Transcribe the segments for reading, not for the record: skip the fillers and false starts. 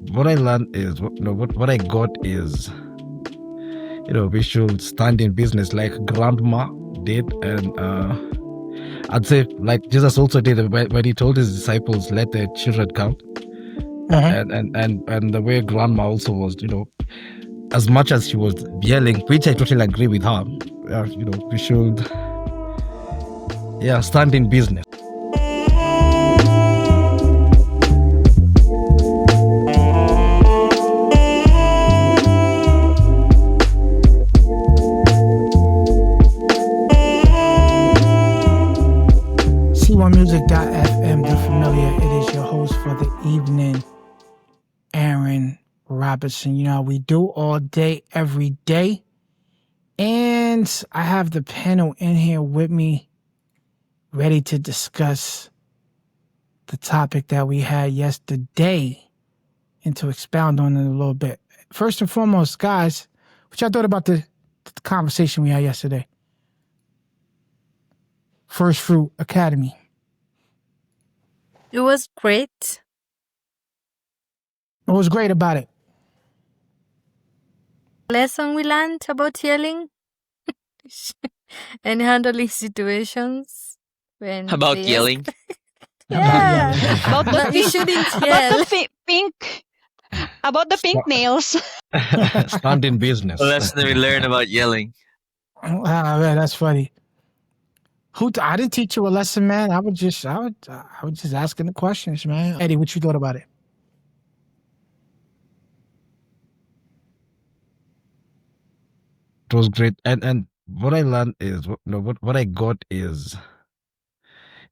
what I learned is what I got is we should stand in business like grandma did, and I'd say like Jesus also did when he told his disciples, "Let the children come," and the way grandma also was, as much as she was yelling, which I totally agree with her. We should stand in business. C1music.fm, the familiar. It is your host for the evening, Aaron Robertson. You know how we do all day, every day. And I have the panel in here with me, ready to discuss the topic that we had yesterday and to expound on it a little bit. First and foremost, guys, what y'all thought about the conversation we had yesterday? First Fruit Academy. It was great. What was great about it? Lesson we learned about yelling and handling situations when About they yelling? Yeah. About No, you shouldn't yell. About the pink nails. Stand in business. The lesson we learned about yelling. Man, that's funny. I didn't teach you a lesson, man. I was just asking the questions, man. Eddie, what you thought about it? It was great, and what I learned is what I got is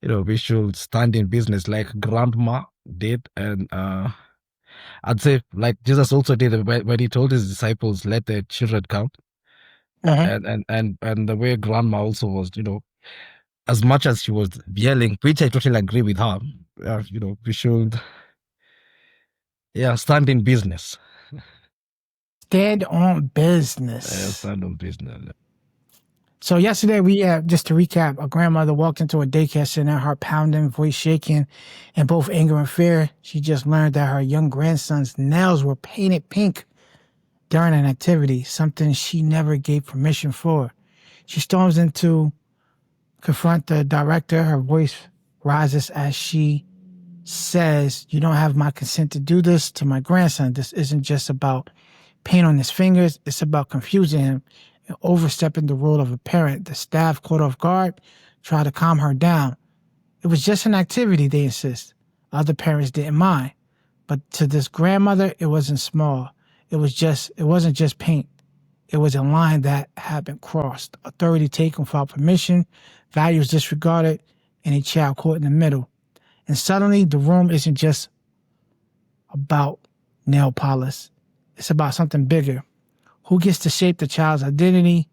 we should stand in business like grandma did, and I'd say like Jesus also did when he told his disciples, "Let the children come," and the way grandma also was, as much as she was yelling, which I totally agree with her. We should stand in business. Stand on business. Stand on business. So yesterday just to recap, a grandmother walked into a daycare center, heart pounding, voice shaking, in both anger and fear. She just learned that her young grandson's nails were painted pink during an activity, something she never gave permission for. She storms in to confront the director. Her voice rises as she says, "You don't have my consent to do this to my grandson. This isn't just about paint on his fingers. It's about confusing him and overstepping the role of a parent." The staff, caught off guard, try to calm her down. It was just an activity, they insist. Other parents didn't mind. But to this grandmother, it wasn't small. It wasn't just paint. It was a line that had been crossed. Authority taken without permission, values disregarded, and a child caught in the middle. And suddenly, the room isn't just about nail polish. It's about something bigger. Who gets to shape the child's identity?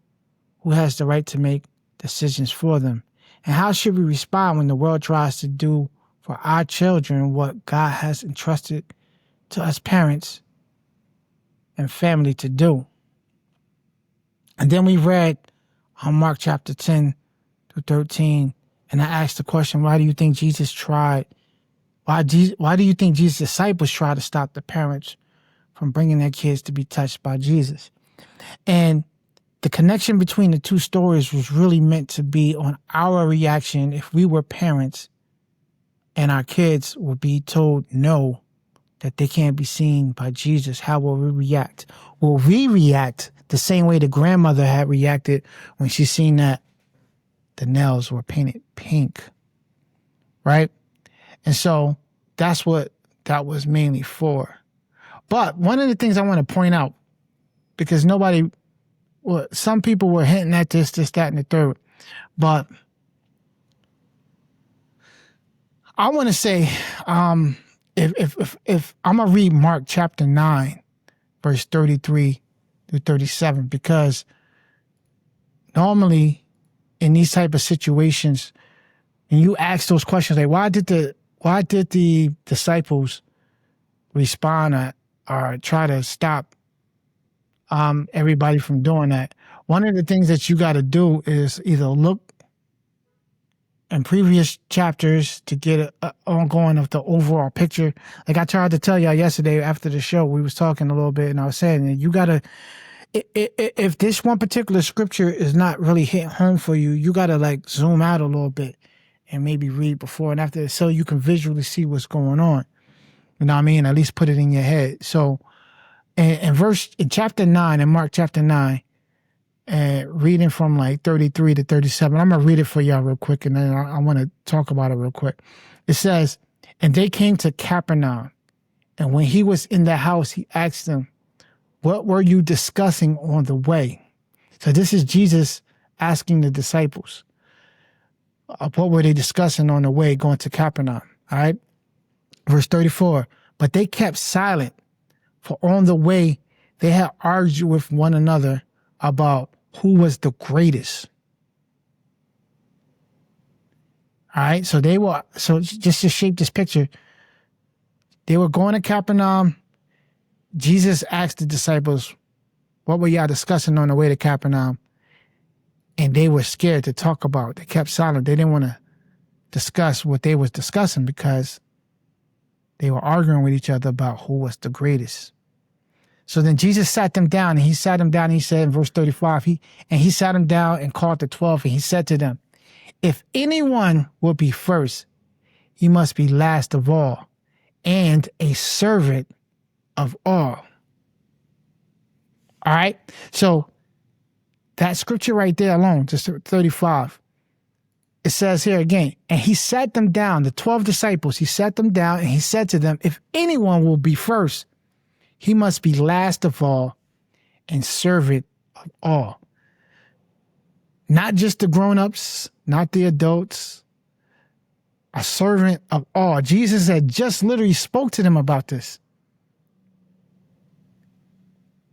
Who has the right to make decisions for them? And how should we respond when the world tries to do for our children what God has entrusted to us parents and family to do? And then we read Mark chapter 10 through 13, and I asked the question, why do you think Jesus tried? Why do you think Jesus' disciples tried to stop the parents from bringing their kids to be touched by Jesus? And the connection between the two stories was really meant to be on our reaction if we were parents and our kids would be told no, that they can't be seen by Jesus. How will we react? Will we react the same way the grandmother had reacted when she seen that the nails were painted pink, right? And so that's what that was mainly for. But one of the things I want to point out, because some people were hinting at this, that, and the third, but I want to say, if I'm going to read Mark chapter 9, verse 33 through 37, because normally in these type of situations, and you ask those questions, like why did the disciples respond or try to stop everybody from doing that? One of the things that you got to do is either look in previous chapters to get a ongoing of the overall picture. Like I tried to tell y'all yesterday after the show, we was talking a little bit, and I was saying that you gotta, if this one particular scripture is not really hitting home for you, you gotta like zoom out a little bit and maybe read before and after, so you can visually see what's going on. You know what I mean? At least put it in your head. So, in chapter 9, in Mark chapter 9, and reading from like 33 to 37. I'm going to read it for y'all real quick, and then I want to talk about it real quick. It says, and they came to Capernaum, and when he was in the house, he asked them, what were you discussing on the way? So this is Jesus asking the disciples, what were they discussing on the way going to Capernaum? All right. Verse 34, but they kept silent, for on the way they had argued with one another about who was the greatest. All right, so just to shape this picture, they were going to Capernaum. Jesus asked the disciples, what were y'all discussing on the way to Capernaum? And they were scared to talk about it. They kept silent. They didn't want to discuss what they was discussing because they were arguing with each other about who was the greatest. So then Jesus sat them down, and he sat them down, and he said in verse 35, he sat them down and called the 12, and he said to them, if anyone will be first, he must be last of all, and a servant of all. All right? So that scripture right there alone, just 35, it says here again, and he sat them down, the 12 disciples, he sat them down, and he said to them, if anyone will be first, he must be last of all and servant of all. Not just the grown-ups, not the adults, a servant of all. Jesus had just literally spoke to them about this.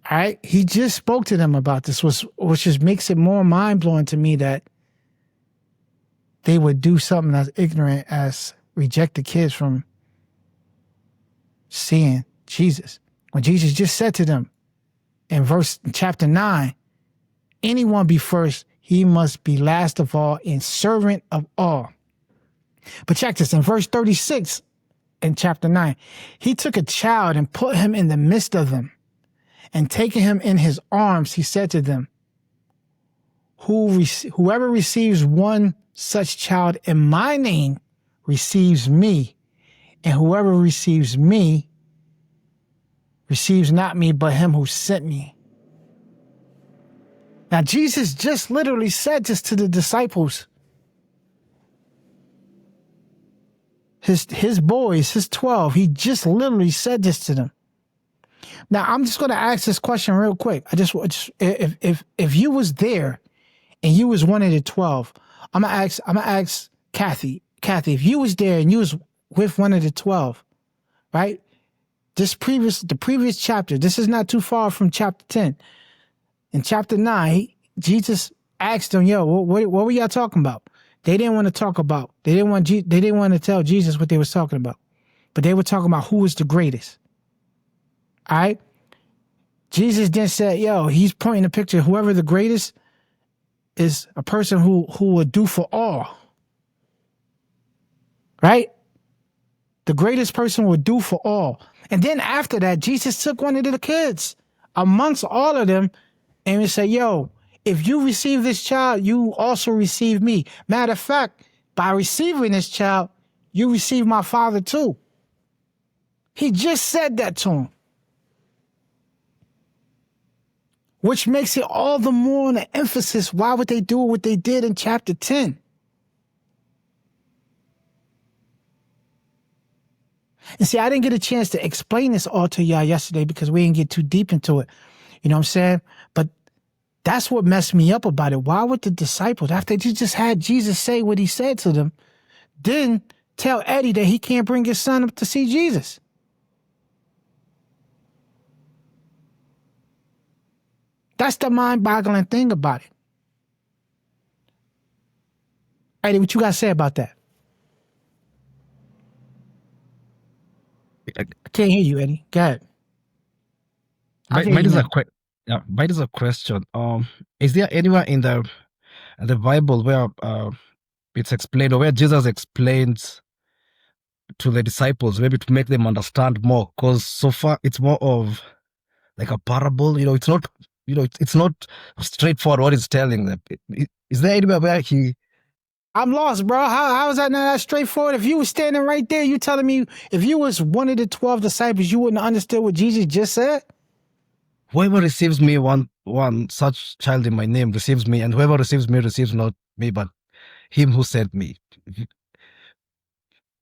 All right? He just spoke to them about this, which just makes it more mind-blowing to me that they would do something as ignorant as reject the kids from seeing Jesus. When Jesus just said to them in chapter 9, anyone be first, he must be last of all and servant of all. But check this, in verse 36 in chapter 9, he took a child and put him in the midst of them, and taking him in his arms, he said to them, whoever receives one such child in my name receives me, and whoever receives me receives not me, but him who sent me. Now, Jesus just literally said this to the disciples. His boys, his 12, he just literally said this to them. Now, I'm just going to ask this question real quick. If you was there and you was one of the 12, I'm gonna ask Kathy, if you was there and you was with one of the 12, right? The previous chapter, this is not too far from chapter 10. In chapter 9, Jesus asked them, yo, what were y'all talking about? They didn't want to talk about, they didn't want to tell Jesus what they was talking about. But they were talking about who was the greatest. All right? Jesus then said, yo, he's pointing a picture, whoever the greatest is a person who will do for all. Right? The greatest person will do for all. And then after that, Jesus took one of the kids amongst all of them and he said, yo, if you receive this child, you also receive me. Matter of fact, by receiving this child, you receive my Father too. He just said that to him. Which makes it all the more an emphasis. Why would they do what they did in chapter 10? And see, I didn't get a chance to explain this all to y'all yesterday because we didn't get too deep into it. You know what I'm saying? But that's what messed me up about it. Why would the disciples, after they just had Jesus say what he said to them, then tell Eddie that he can't bring his son up to see Jesus? That's the mind-boggling thing about it. Eddie, what you got to say about that? I can't hear you, Eddie. Go ahead. Mine is a question. Is there anywhere in the Bible where it's explained, or where Jesus explains to the disciples, maybe to make them understand more. Because so far it's more of like a parable. It's not. It's not straightforward what he's telling them. Is there anywhere where he? I'm lost, bro. How is that not that straightforward? If you were standing right there, you telling me if you was one of the 12 disciples, you wouldn't have understood what Jesus just said? Whoever receives me, one such child in my name receives me, and whoever receives me receives not me, but him who sent me.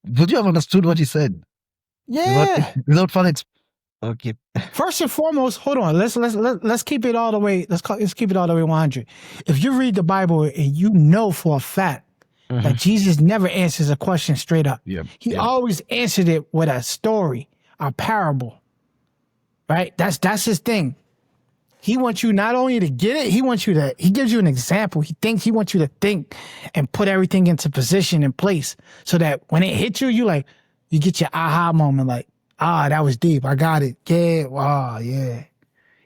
Would you have understood what he said? Yeah. Without further okay. First and foremost, hold on. Let's keep it all the way. Let's keep it all the way 100. If you read the Bible and you know for a fact that Jesus never answers a question straight up, he always answered it with a story, a parable. Right? That's his thing. He wants you not only to get it, he gives you an example. He wants you to think and put everything into position and place so that when it hits you, you get your aha moment, like, that was deep. I got it. Yeah. Wow. Yeah.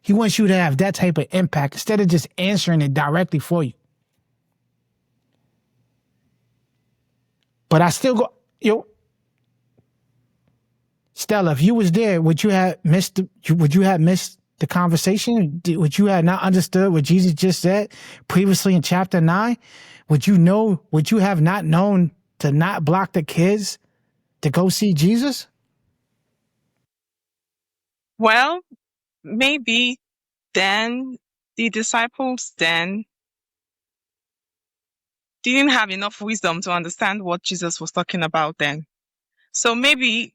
He wants you to have that type of impact instead of just answering it directly for you. But I still go, Stella, if you was there, would you have missed the conversation? Would you have not understood what Jesus just said previously in chapter 9? Would you have not known to not block the kids to go see Jesus? Well, maybe then the disciples then didn't have enough wisdom to understand what Jesus was talking about then. So maybe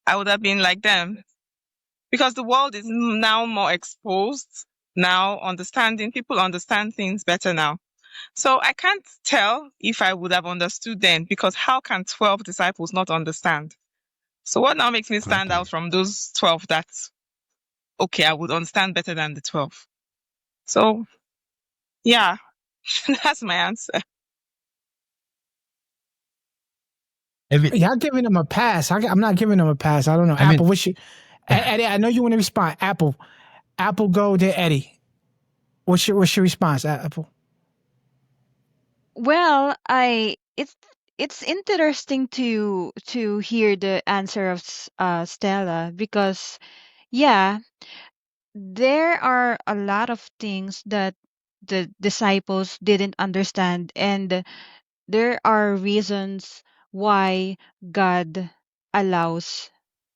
I would have been like them, because the world is now more exposed, now people understand things better now. So I can't tell if I would have understood then, because how can 12 disciples not understand? So what now makes me stand out from those 12 that, okay, I would understand better than the 12? So, yeah, that's my answer. Y'all giving them a pass. I'm not giving them a pass. I don't know. Apple, Eddie, I know you want to respond. Apple, go to Eddie. What's your response, Apple? Well, it's interesting to hear the answer of Stella, because yeah, there are a lot of things that the disciples didn't understand, and there are reasons why God allows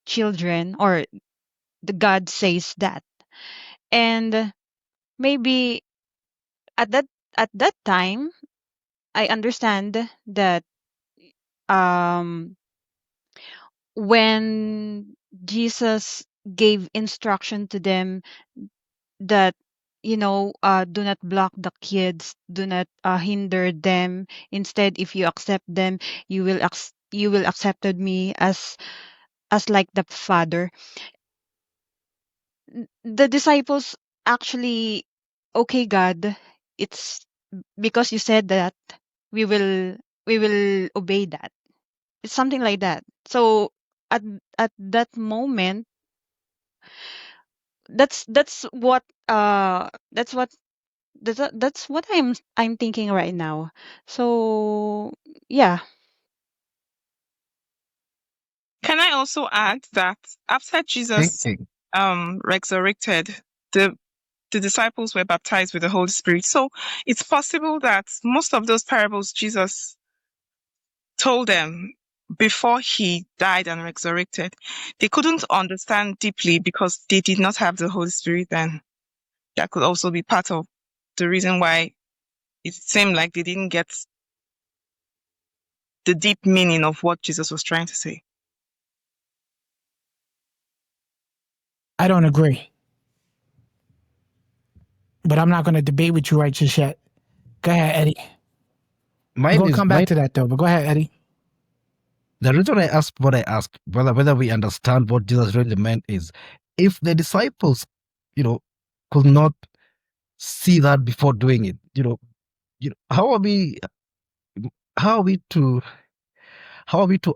children, or the God says that. And maybe at that time I understand that when Jesus gave instruction to them that, do not block the kids, do not hinder them. Instead, if you accept them, you will accepted me as like the Father. The disciples actually, okay, God, it's because you said that, we will obey that. It's something like that. So at that moment, that's what I'm thinking right now. So yeah. Can I also add that after Jesus resurrected, the disciples were baptized with the Holy Spirit. So it's possible that most of those parables Jesus told them before he died and resurrected, they couldn't understand deeply because they did not have the Holy Spirit then. That could also be part of the reason why it seemed like they didn't get the deep meaning of what Jesus was trying to say. I don't agree. But I'm not going to debate with you right just yet. Go ahead, Eddie. We're going to come back to that, though. But go ahead, Eddie. The reason I asked what I asked, whether we understand what Jesus really meant, is if the disciples, could not see that before doing it, how are we to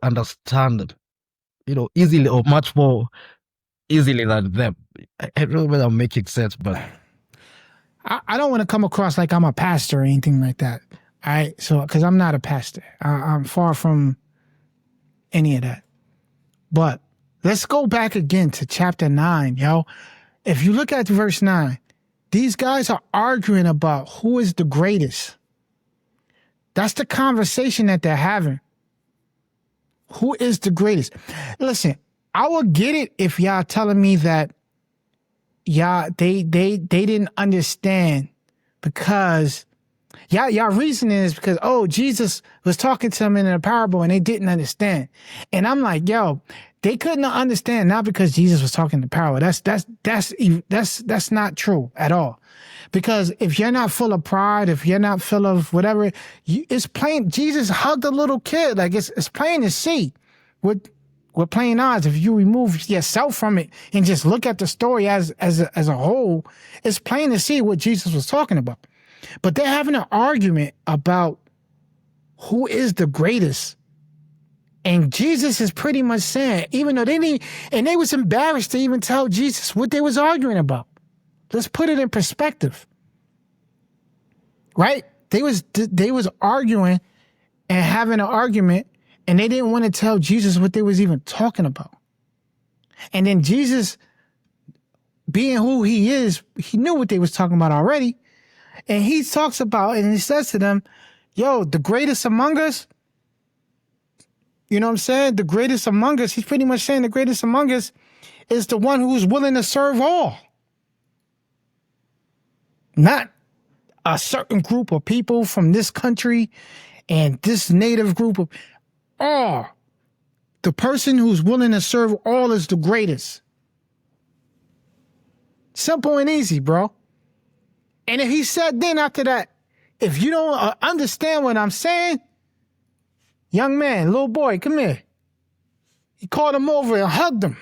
understand, easily, or much more easily than them? I don't know whether I'm making sense, but I don't want to come across like I'm a pastor or anything like that. All right. So, because I'm not a pastor, I'm far from any of that. But let's go back again to chapter 9, yo. If you look at verse 9, these guys are arguing about who is the greatest. That's the conversation that they're having. Who is the greatest? Listen, I will get it if y'all telling me that they didn't understand because y'all reasoning is because Jesus was talking to them in a parable and they didn't understand. And I'm like, yo, they couldn't understand not because Jesus was talking in parable. That's not true at all. Because if you're not full of pride, if you're not full of whatever, it's plain. Jesus hugged a little kid. Like it's plain to see with plain eyes. If you remove yourself from it and just look at the story as a whole, it's plain to see what Jesus was talking about. But they're having an argument about who is the greatest. And Jesus is pretty much saying, even though they was embarrassed to even tell Jesus what they was arguing about. Let's put it in perspective. Right? They was arguing and having an argument, and they didn't want to tell Jesus what they was even talking about. And then Jesus, being who he is, he knew what they was talking about already. And he talks about, and he says to them, yo, the greatest among us, you know what I'm saying? The greatest among us, he's pretty much saying the greatest among us is the one who's willing to serve all. Not a certain group of people from this country and this native group of all. The person who's willing to serve all is the greatest. Simple and easy, bro. And if he said then after that, if you don't understand what I'm saying, young man, little boy, come here. He called him over and hugged him.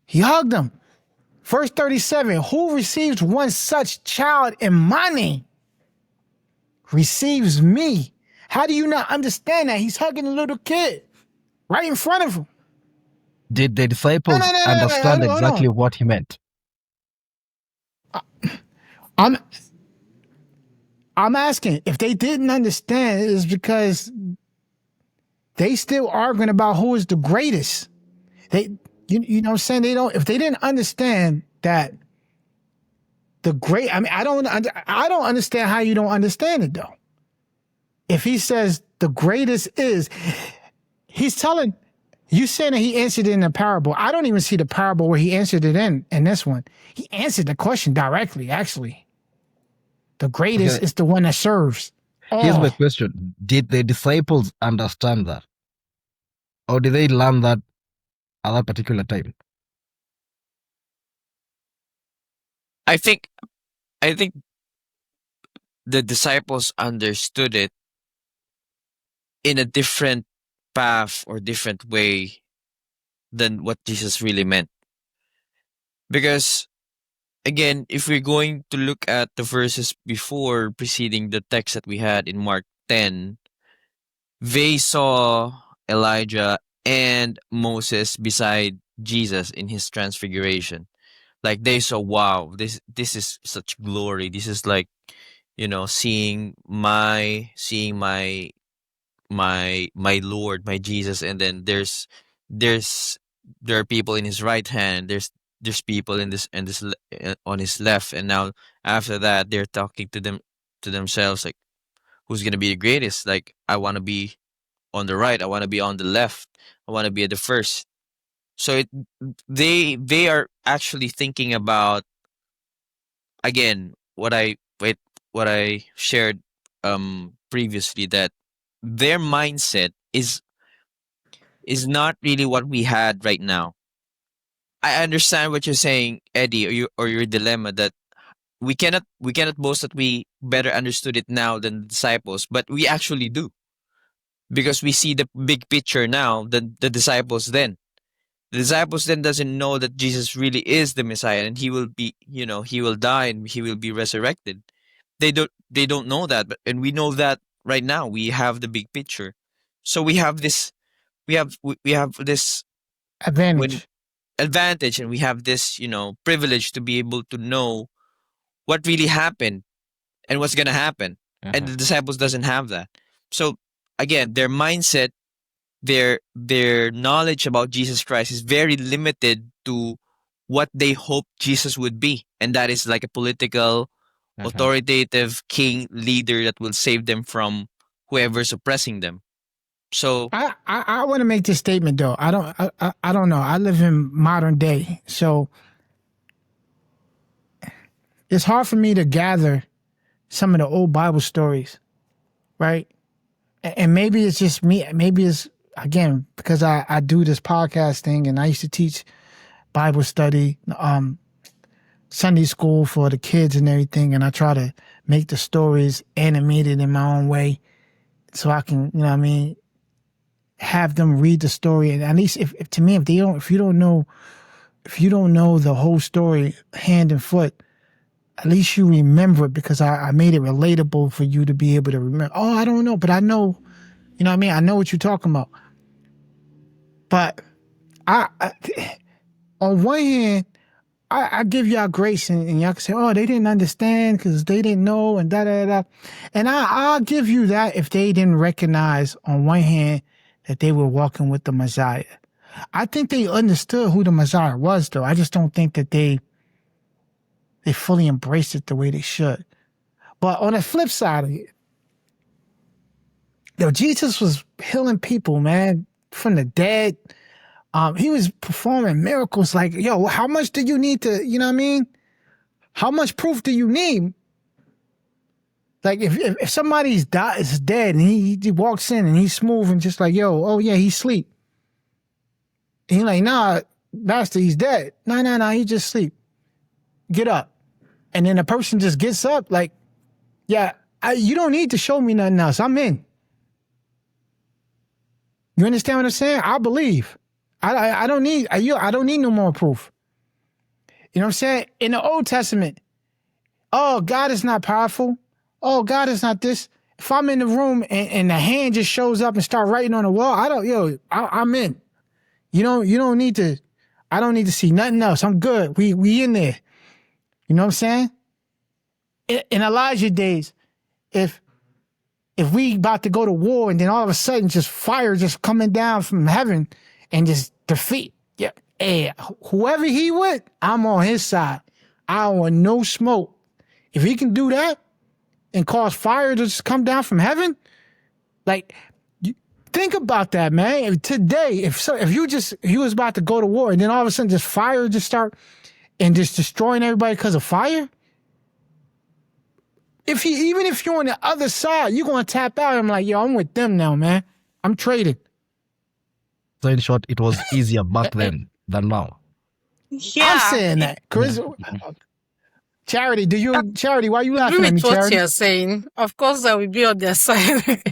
He hugged him. Verse 37, who receives one such child in my name receives me. How do you not understand that? He's hugging a little kid right in front of him. Did the disciples understand exactly what he meant? I'm asking if they didn't understand, it is because they still arguing about who is the greatest. You know what I'm saying? If they didn't understand that I don't understand how you don't understand it though. If he says the greatest is, he's telling you saying that he answered it in a parable. I don't even see the parable where he answered it in this one. He answered the question directly, actually. The greatest is the one that serves. Here's my question. Did the disciples understand that? Or did they learn that at that particular time? I think the disciples understood it in a different path or different way than what Jesus really meant. Because again, if we're going to look at the verses before preceding the text that we had in Mark 10, they saw Elijah and Moses beside Jesus in his transfiguration. Like they saw, wow, this is such glory. This is like, seeing my Lord, my Jesus, and then there are people in his right hand. There's people in this on his left, and now after that they're talking to themselves like, who's gonna be the greatest? Like, I want to be on the right. I want to be on the left. I want to be at the first. So they are actually thinking about, again, what I shared previously, that their mindset is not really what we had right now. I understand what you're saying, Eddie, or your dilemma, that we cannot boast that we better understood it now than the disciples, but we actually do, because we see the big picture now than the disciples then. The disciples then doesn't know that Jesus really is the Messiah, and he will be, he will die and he will be resurrected. They don't know that, and we know that right now. We have the big picture, so we have this advantage. advantage, and we have this privilege to be able to know what really happened and what's gonna happen. And the disciples doesn't have that. So again, their mindset, their knowledge about Jesus Christ is very limited to what they hoped Jesus would be, and that is like a political, authoritative king leader that will save them from whoever's oppressing them. So I want to make this statement though. I don't know. I live in modern day, so it's hard for me to gather some of the old Bible stories, right? And maybe it's just me. Maybe it's again because I do this podcast thing, and I used to teach Bible study, Sunday school for the kids and everything, and I try to make the stories animated in my own way, so I can, you know what I mean, have them read the story. And at least if to me, if you don't know the whole story hand and foot, at least you remember it because I made it relatable for you to be able to remember. Oh, I don't know, but I know, you know what I mean? I know what you're talking about. But I on one hand, I give y'all grace and y'all can say, oh, they didn't understand because they didn't know and da-da-da. And I'll give you that if they didn't recognize on one hand that they were walking with the Messiah. I think they understood who the Messiah was, though. I just don't think that they fully embraced it the way they should. But on the flip side of it, Jesus was healing people, man, from the dead. He was performing miracles like, how much do you need to, you know what I mean? How much proof do you need? Like if somebody's is dead and he walks in and he's smooth and just like, oh yeah, he's asleep. And he's like, nah, master, he's dead. No, he just sleep. Get up. And then the person just gets up like, yeah, you don't need to show me nothing else. I'm in. You understand what I'm saying? I believe. I don't need no more proof. You know what I'm saying? In the Old Testament, oh, God is not powerful. Oh, God is not this. If I'm in the room and the hand just shows up and start writing on the wall, I'm in. You don't need to. I don't need to see nothing else. I'm good. We in there. You know what I'm saying? In Elijah days, if we about to go to war and then all of a sudden just fire just coming down from heaven and just defeat, whoever he with, I'm on his side. I don't want no smoke. If he can do that and cause fire to just come down from heaven, like, think about that, man. Today, if you was about to go to war and then all of a sudden just fire just start and just destroying everybody because of fire, even if you're on the other side, you're gonna tap out. I'm like, I'm with them now, man. I'm trading. So in short, it was easier back then than now. Yeah. I'm saying that, Chris. Charity, Charity, why are you laughing at me, With what Charity? you're saying, of course, I will be on their side.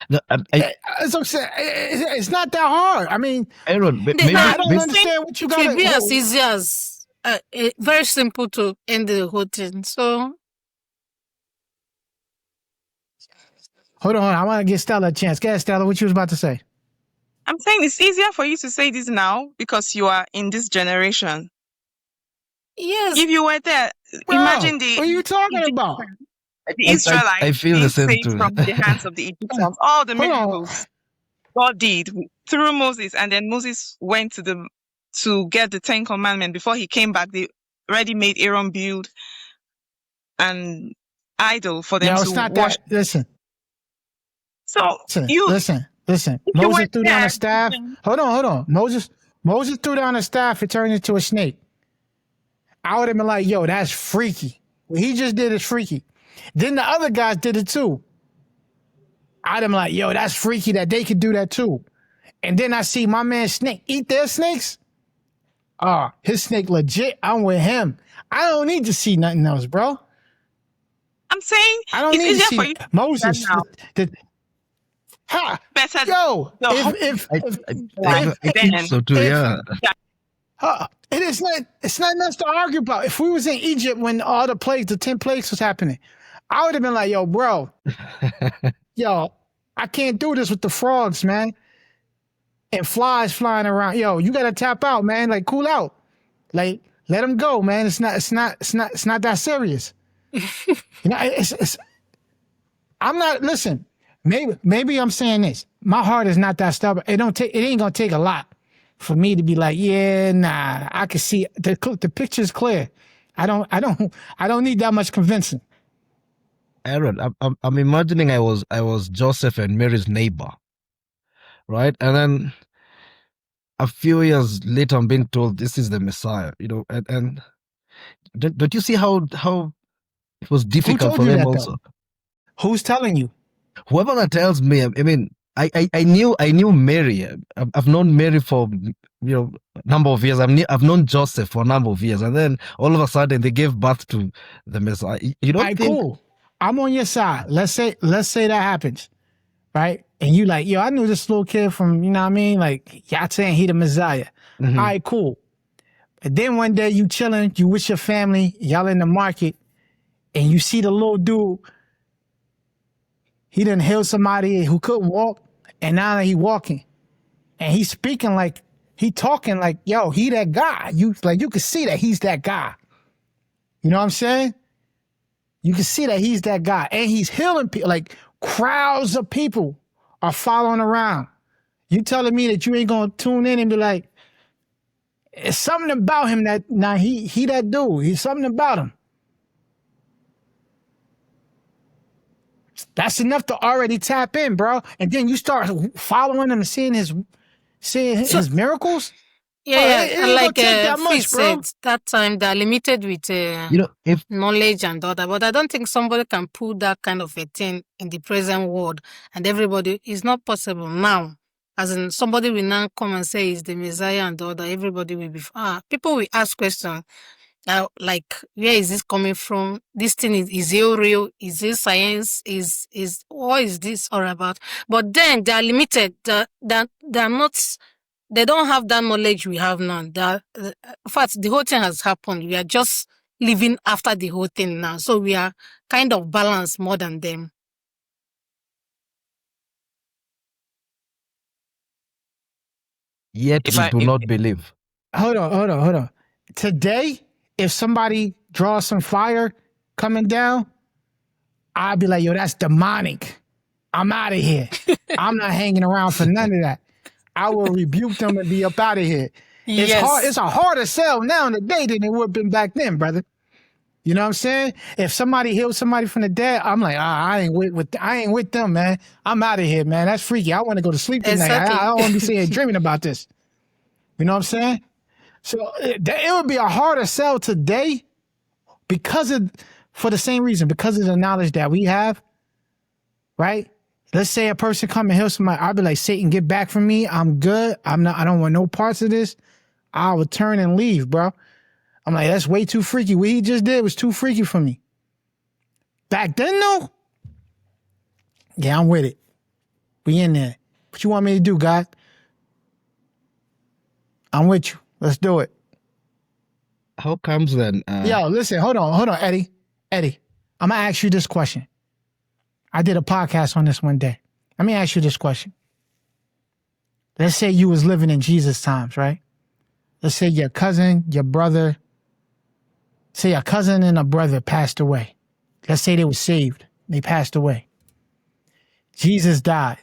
No, That's what I'm saying. It's not that hard. I mean, Aaron, maybe I don't understand what you It will be as got. easy as very simple to end the whole thing. So Hold on. I want to give Stella a chance. Go ahead, Stella. What you was about to say? I'm saying it's easier for you to say this now because you are in this generation. yes, If you were there, Bro, imagine what are you talking about? the Israelites I feel being the same saved too. from the hands of the Egyptians. All the Hold on. miracles God did through Moses, and then Moses went to get the 10 Commandments. Before he came back, they already made Aaron build an idol for them It's to not worship. that. Listen. So Listen. if you Moses went threw down there, a staff. Hold on. Moses threw down a staff. It turned into a snake. I would have been like, that's freaky. What he just did is freaky. Then the other guys did it too. I'd have been like, that's freaky that they could do that too. And then I see my man Snake eat their snakes. His snake legit. I'm with him. I don't need to see nothing else, bro. I'm saying I don't it's need to easier for see you to Moses. now. Better I think so too. Yeah. It's not nothing to argue about. If we was in Egypt when all the 10 plagues was happening, I would have been like, bro, I can't do this with the frogs, man. And flies flying around. You got to tap out, man. Like, cool out. Like, Let him go, man. It's not that serious. I'm not, listen, maybe I'm saying this. My heart is not that stubborn. It ain't gonna take a lot for me to be like, yeah, nah, I can see the picture's clear. I don't need that much convincing. Aaron, I'm imagining I was Joseph and Mary's neighbor, right? And then a few years later, I'm being told this is the Messiah, and don't you see how it was Who difficult told for you them that also? though? Who's telling you? Whoever that tells me, I mean, I knew Mary. I've known Mary for a number of years. I've known Joseph for a number of years, and then all of a sudden they gave birth to the Messiah. You All don't right, think? cool. I'm on your side. Let's say that happens, right? And you like, yo, I knew this little kid from, you know what I mean? Like, y'all saying he the Messiah. Mhm. All right, cool. And then one day you chilling, you with your family, y'all in the market, and you see the little dude. He done healed somebody who couldn't walk, and now he walking, and he's speaking like he talking like, yo, he that guy. You can see that he's that guy. You know what I'm saying? You can see that he's that guy, and he's healing people. Like crowds of people are following around. You telling me that you ain't gonna tune in and be like, it's something about him that now he that dude. He's something about him. That's enough to already tap in, bro. And then you start following him and seeing his So miracles. yeah, Bro, yeah. it And ain't gonna like take that Fitz much, bro. said, that time they're limited with If knowledge and all that. But I don't think somebody can pull that kind of a thing in the present world and everybody. It's not possible now. As in, somebody will now come and say he's the Messiah and all that. Everybody will be people will ask questions. Like, where is this coming from? This thing is it real? Is this science? Is what is this all about? But then they are limited. They're not. They don't have that knowledge we have now. In fact, the whole thing has happened. We are just living after the whole thing now, so we are kind of balanced more than them. yet If we I do if, not believe. Hold on. Today, if somebody draws some fire coming down, I'd be like, yo, that's demonic. I'm out of here. I'm not hanging around for none of that. I will rebuke them and be up out of here. It's hard. It's a harder sell now today than it would have been back then, brother. You know what I'm saying? If somebody heals somebody from the dead, I'm like, I ain't with them, man. I'm out of here, man. That's freaky. I want to go to sleep tonight. Exactly. I don't want to be sitting here dreaming about this. You know what I'm saying? So it would be a harder sell today for the same reason, because of the knowledge that we have, right? Let's say a person come and heal somebody. I'll be like, Satan, get back from me. I'm good. I don't want no parts of this. I will turn and leave, bro. I'm like, that's way too freaky. What he just did was too freaky for me. Back then, though, yeah, I'm with it. We in there. What you want me to do, God? I'm with you. Let's do it. How comes then? Yo, listen, hold on, Eddie. I'm gonna ask you this question. I did a podcast on this one day. Let me ask you this question. Let's say you was living in Jesus times, right? Let's say your cousin, your brother, say a cousin and a brother passed away. Let's say they were saved. They passed away. Jesus died.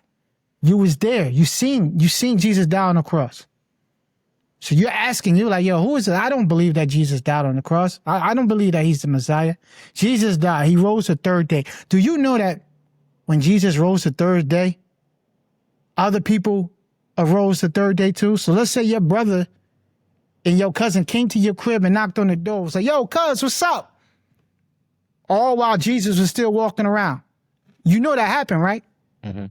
You was there. You seen Jesus die on the cross. So you're asking, you're like, yo, who is it? I don't believe that Jesus died on the cross. I don't believe that he's the Messiah. Jesus died. He rose the third day. Do you know that when Jesus rose the third day, other people arose the third day too? So let's say your brother and your cousin came to your crib and knocked on the door. It was like, yo, cuz, what's up? All while Jesus was still walking around. You know that happened, right? Mhm.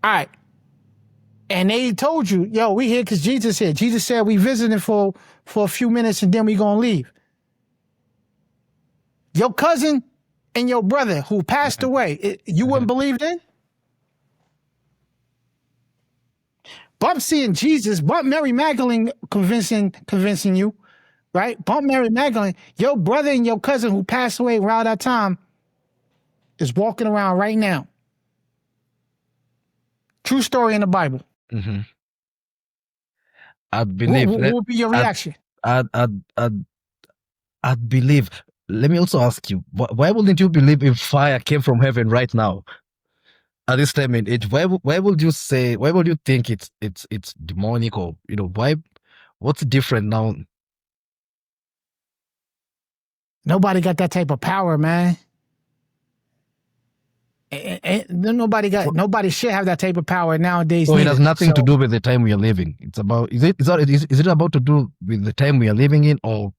All right. And they told you, yo, we here because Jesus here. Jesus said we visiting for a few minutes and then we gonna leave. Your cousin and your brother who passed away, you wouldn't believe then? Bump seeing Jesus, bump Mary Magdalene convincing you, right? Bump Mary Magdalene, your brother and your cousin who passed away around that time is walking around right now. True story in the Bible. Mhm. I believe What would be your reaction? I'd I'd believe. Let me also ask you, why wouldn't you believe if fire came from heaven right now at this time and age? Why would you say? Why would you think it's demonic, or why? What's different now? Nobody got that type of power, man. Nobody should have that type of power nowadays So it neither. has nothing to So do with the time we are living. It's about is it about to do with the time we are living in, or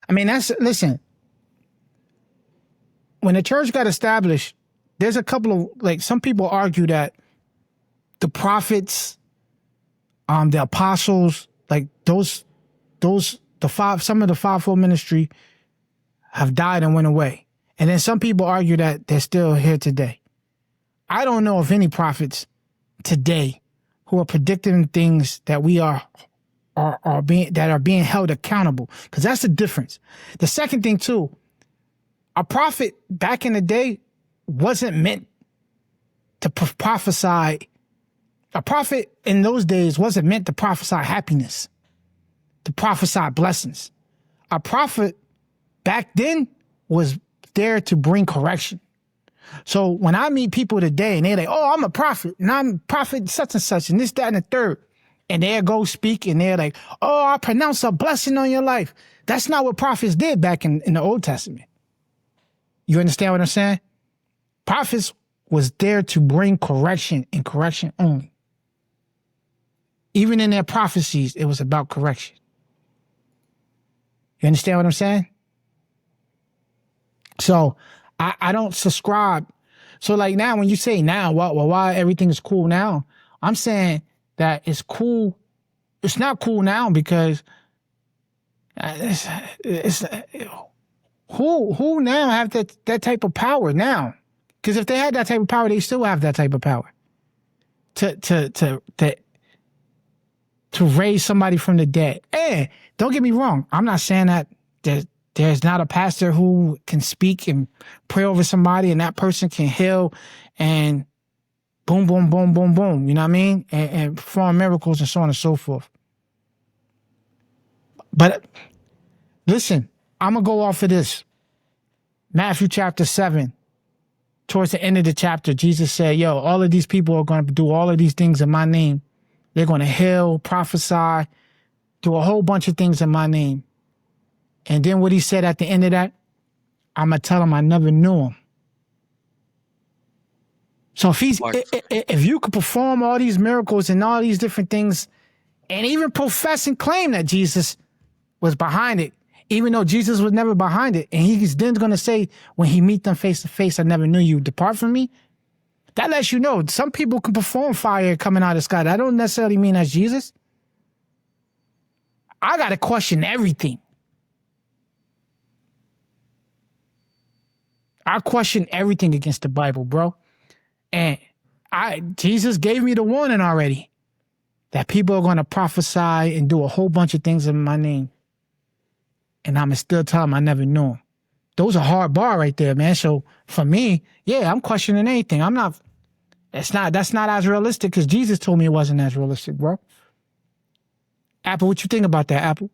I mean, listen. When the church got established, there's a couple of some people argue that the prophets, the apostles, some of the fivefold ministry have died and went away. And then some people argue that they're still here today. I don't know of any prophets today who are predicting things that we are being held accountable, because that's the difference. The second thing too, a prophet back in the day wasn't meant to prophesy. A prophet in those days wasn't meant to prophesy happiness, to prophesy blessings. A prophet back then was there to bring correction. So when I meet people today and they're like, oh, I'm a prophet and I'm prophet such and such and this, that, and the third, and they go speak and they're like, oh, I pronounce a blessing on your life. That's not what prophets did back in the Old Testament. You understand what I'm saying? Prophets was there to bring correction and correction only. Even in their prophecies, it was about correction. You understand what I'm saying? So I don't subscribe. So like now, when you say now, why everything is cool now? I'm saying that it's cool. It's not cool now because it's who now have that type of power now? Because if they had that type of power, they still have that type of power to raise somebody from the dead. And don't get me wrong, I'm not saying that there's not a pastor who can speak and pray over somebody and that person can heal and boom, boom, boom, boom, boom. You know what I mean? And perform miracles and so on and so forth. But listen, I'm going to go off of this. Matthew chapter 7, towards the end of the chapter, Jesus said, yo, all of these people are going to do all of these things in my name. They're going to heal, prophesy, do a whole bunch of things in my name. And then what he said at the end of that, I'm going to tell him I never knew him. So if you could perform all these miracles and all these different things and even profess and claim that Jesus was behind it, even though Jesus was never behind it, and he's then going to say when he meet them face to face, I never knew you, depart from me. That lets you know some people can perform fire coming out of the sky. That don't necessarily mean that's Jesus. I got to question everything. I question everything against the Bible, bro. And Jesus gave me the warning already that people are going to prophesy and do a whole bunch of things in my name. And I'm going to still tell them I never knew them. Those are hard bar right there, man. So for me, yeah, I'm questioning anything. That's not as realistic because Jesus told me it wasn't as realistic, bro. Apple, what you think about that, Apple?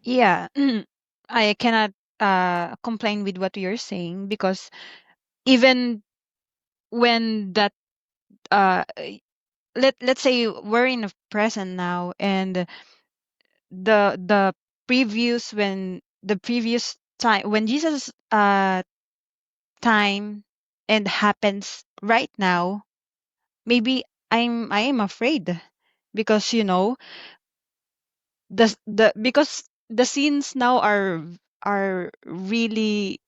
Yeah, I cannot complain with what you're saying, because even when that uh let's say we're in a present now, and the previous time when Jesus time and happens right now, maybe I am afraid, because because the scenes now are really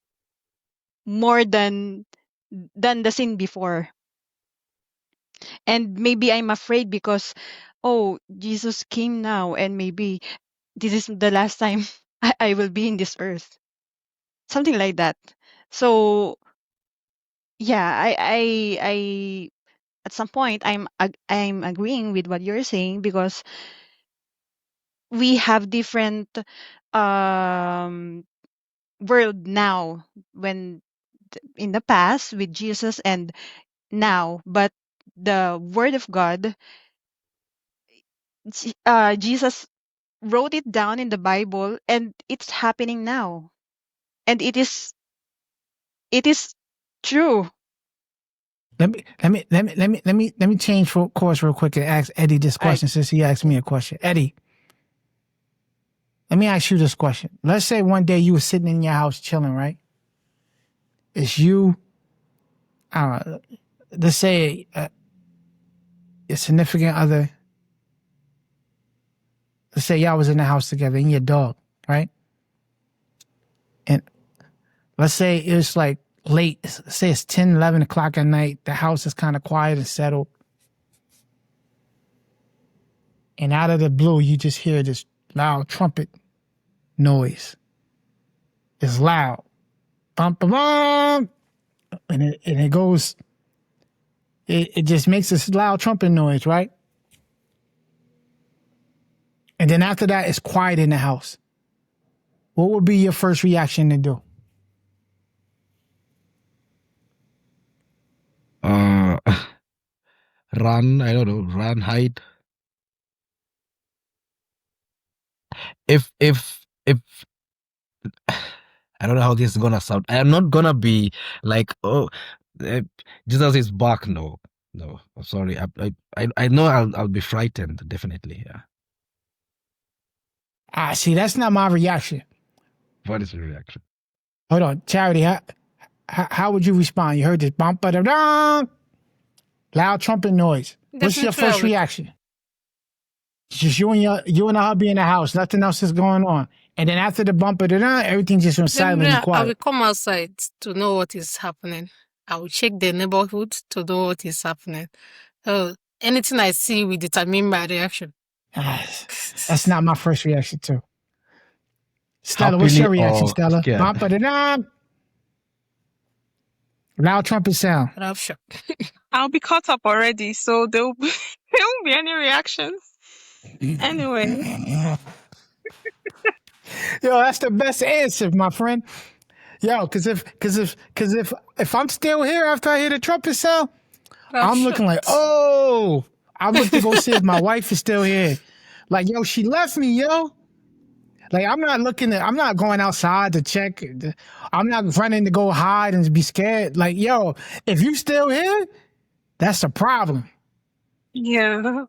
more than the scene before. And maybe I'm afraid because, oh, Jesus came now, and maybe this is the last time I will be in this earth, something like that. So yeah, I at some point I'm agreeing with what you're saying, because we have different um world now, when in the past with Jesus and now. But the word of God, Jesus wrote it down in the Bible, and it's happening now. And it is true. Let me change course real quick and ask Eddie this question since he asked me a question. Eddie, let me ask you this question. Let's say one day you were sitting in your house chilling, right? It's you, let's say your significant other, let's say y'all was in the house together and your dog, right? And let's say it's like late, say it's 10, 11 o'clock at night. The house is kind of quiet and settled. And out of the blue, you just hear this loud trumpet noise. It's loud. Bum, bum, bum. And it goes, it just makes this loud trumpet noise, right? And then after that, it's quiet in the house. What would be your first reaction to do? Run, I don't know, run, hide. If I don't know how this is gonna sound. I am not gonna be like, oh, Jesus is back. No, I'm sorry. I know I'll be frightened, definitely. Yeah. See, that's not my reaction. What is your reaction? Hold on, Charity. How would you respond? You heard this bump, loud trumpet noise. What's your first reaction? It's just you and the hubby in the house. Nothing else is going on. And then after the bump, everything just went silent and quiet. I will come outside to know what is happening. I will check the neighborhood to know what is happening. Anything I see will determine my reaction. That's not my first reaction too. Stella, what's your reaction, Stella? Bump, loud trumpet sound. I'll be caught up already, so there won't be any reactions. Anyway. Yo, that's the best answer, my friend. Yo, because if I'm still here after I hear the trumpet sound, I'm looking like, oh, I'm looking to go see if my wife is still here. Like, yo, she left me, yo. Like, I'm not going outside to check. I'm not running to go hide and be scared. Like, yo, if you still here, that's a problem. Yeah.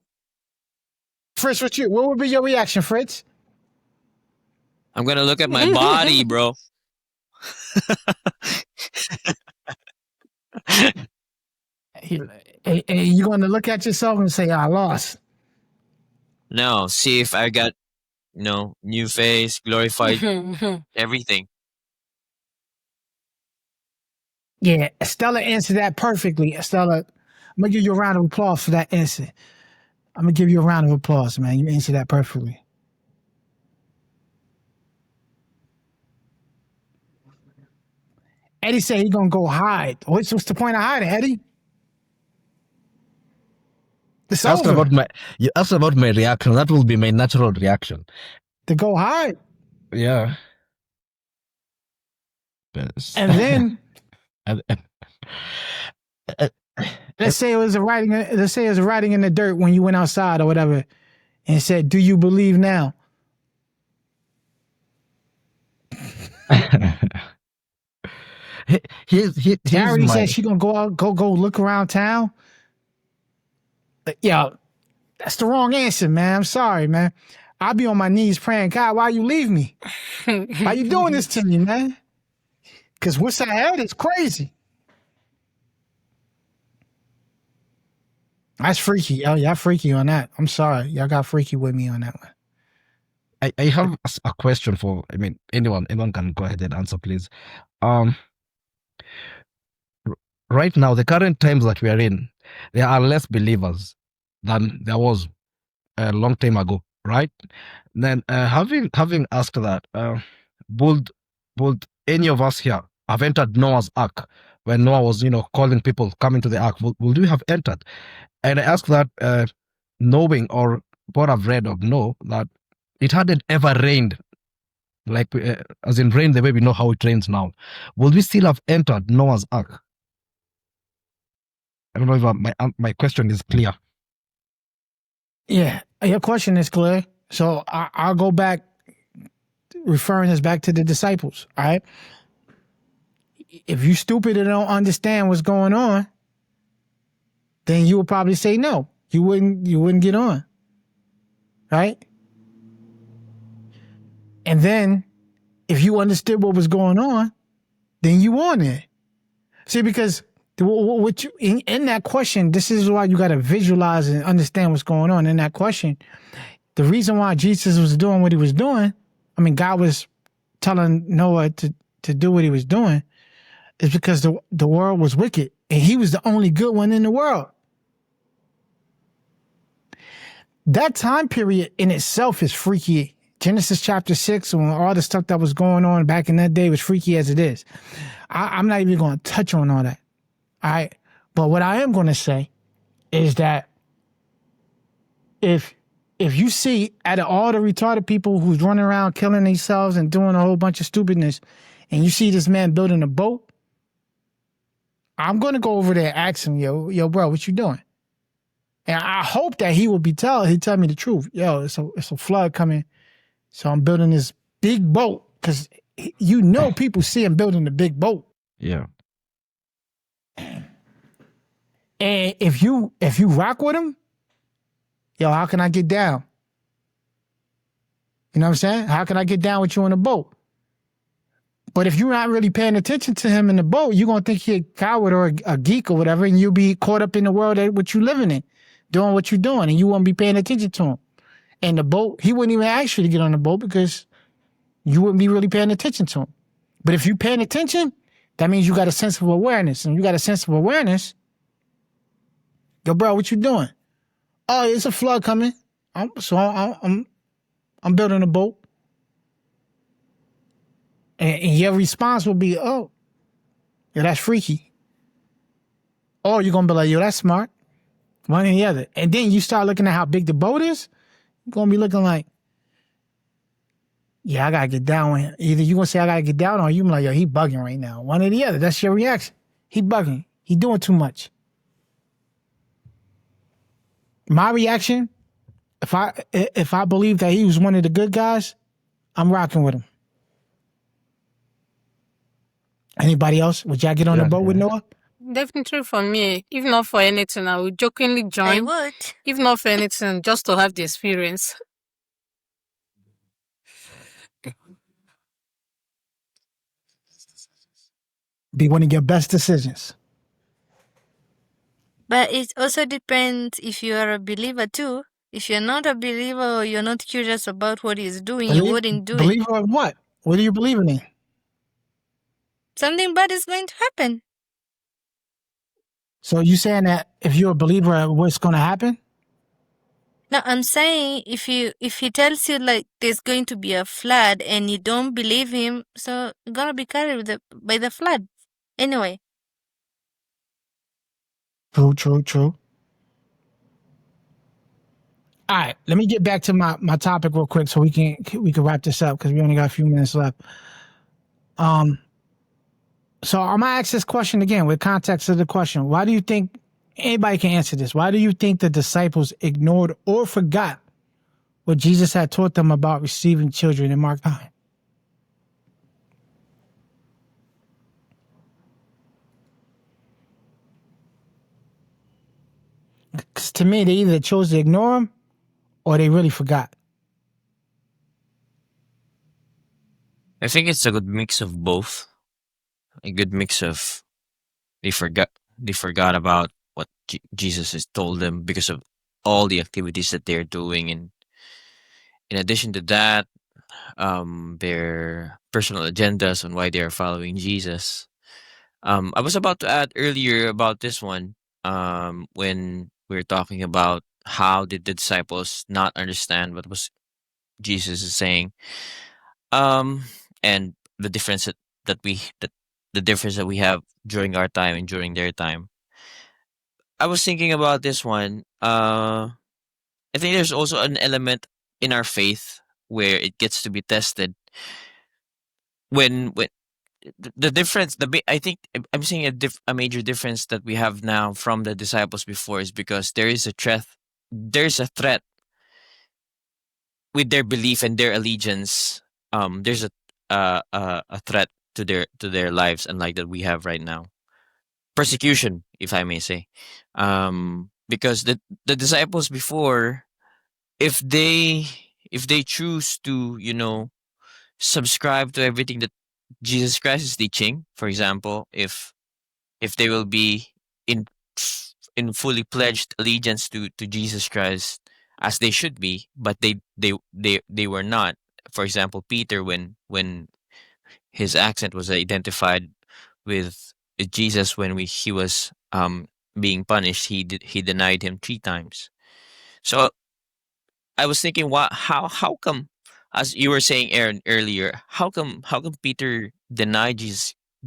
Fritz, what would be your reaction, Fritz? I'm gonna look at my body, bro. And you're going to look at yourself and say, I lost. No, see if I got, new face, glorified, everything. Yeah, Stella answered that perfectly. Stella, I'm going to give you a round of applause for that answer. I'm going to give you a round of applause, man. You answered that perfectly. Eddie said he's going to go hide. What's the point of hiding, Eddie? You asked about my reaction. That will be my natural reaction. To go hide. Yeah. And then let's say it was a writing in the dirt when you went outside or whatever, and it said, "Do you believe now?" Charity said she gonna go out, go look around town. Yo, that's the wrong answer, man. I'm sorry, man. I'll be on my knees praying, God, why you leave me? Why you doing this to me, man? Because what's ahead is crazy. That's freaky. Oh, y'all freaky on that. I'm sorry. Y'all got freaky with me on that one. I have a question for, anyone can go ahead and answer, please. Right now, the current times that we are in, there are less believers than there was a long time ago, right? Then having asked that, would any of us here have entered Noah's Ark when Noah was, calling people coming to the Ark? Would we have entered? And I ask that knowing, or what I've read or know, that it hadn't ever rained, like as in rain the way we know how it rains now. Would we still have entered Noah's Ark? I don't know if my question is clear. Yeah, your question is clear. So I'll go back, referring us back to the disciples. All right. If you stupid and don't understand what's going on, then you would probably say no. You wouldn't get on. Right? And then if you understood what was going on, then you on it. See, because what you in that question, this is why you got to visualize and understand what's going on in that question. The reason why Jesus was doing what he was doing, I mean, God was telling Noah to do what he was doing, is because the world was wicked and he was the only good one in the world. That time period in itself is freaky. Genesis chapter 6, when all the stuff that was going on back in that day was freaky as it is. I'm not even going to touch on all that. All right. But what I am going to say is that if you see out of all the retarded people who's running around killing themselves and doing a whole bunch of stupidness, and you see this man building a boat, I'm going to go over there and ask him, yo, bro, what you doing? And I hope that he would he'd tell me the truth. Yo, it's a flood coming. So I'm building this big boat because people see him building the big boat. Yeah. And if you rock with him, yo, how can I get down? You know what I'm saying? How can I get down with you in a boat? But if you're not really paying attention to him in the boat, you're going to think he's a coward or a geek or whatever, and you'll be caught up in the world that what you're living in, doing what you're doing, and you won't be paying attention to him. And the boat, he wouldn't even ask you to get on the boat because you wouldn't be really paying attention to him. But if you're paying attention, that means you got a sense of awareness. And you got a sense of awareness, yo, bro, what you doing? Oh, it's a flood coming. I'm building a boat. And your response will be, oh, yo, that's freaky. Or you're going to be like, yo, that's smart. One or the other. And then you start looking at how big the boat is. You're going to be looking like, yeah, I got to get down with him. Either you're going to say, I got to get down, or you're like, yo, he bugging right now. One or the other. That's your reaction. He bugging. He doing too much. My reaction, if I believe that he was one of the good guys, I'm rocking with him. Anybody else? Would y'all get on the boat with Noah? Definitely for me. If not for anything, I would jokingly I join. would. If not for anything, just to have the experience. Be one of your best decisions. But it also depends if you are a believer too. If you're not a believer or you're not curious about what he's doing, you wouldn't do it. Believer in what? What are you believing in? Something bad is going to happen. So you saying that if you're a believer, what's going to happen? No, I'm saying if he tells you like there's going to be a flood and you don't believe him, so you're gonna be carried by the flood. Anyway. True. All right, let me get back to my topic real quick so we can wrap this up because we only got a few minutes left. So I'm gonna ask this question again with context of the question. Why do you think anybody can answer this? Why do you think the disciples ignored or forgot what Jesus had taught them about receiving children in Mark 9? Because to me, they either chose to ignore him or they really forgot. I think it's a good mix of both. A good mix of they forgot about what Jesus has told them because of all the activities that they're doing, and in addition to that, their personal agendas on why they are following Jesus. I was about to add earlier about this one, when we were talking about how did the disciples not understand what was Jesus is saying, and the difference that the difference that we have during our time and during their time. I was thinking about this one. I think there's also an element in our faith where it gets to be tested when the difference I think I'm seeing a major difference that we have now from the disciples before is because there's a threat with their belief and their allegiance, there's a threat to their lives, unlike that we have right now. Persecution, if I may say, because the disciples before, if they choose to, subscribe to everything that Jesus Christ is teaching, for example, if they will be in in fully pledged allegiance to Jesus Christ, as they should be, but they were not. For example, Peter, when his accent was identified with Jesus, when he was being punished, he denied him 3 times. So I was thinking, how come, as you were saying, Aaron, earlier, how come Peter denied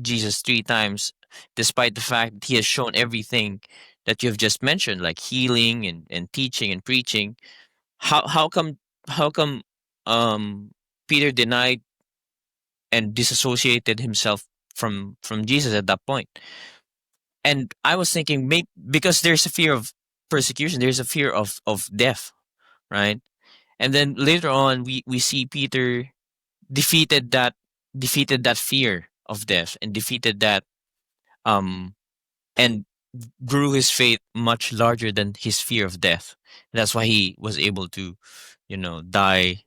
Jesus 3 times, despite the fact that he has shown everything that you've just mentioned, like healing and teaching and preaching. How come um Peter denied and disassociated himself from Jesus at that point? And I was thinking, maybe because there's a fear of persecution, there's a fear of death, right? And then later on, we see Peter defeated that defeated that fear of death, and defeated that, um and grew his faith much larger than his fear of death. That's why he was able to, die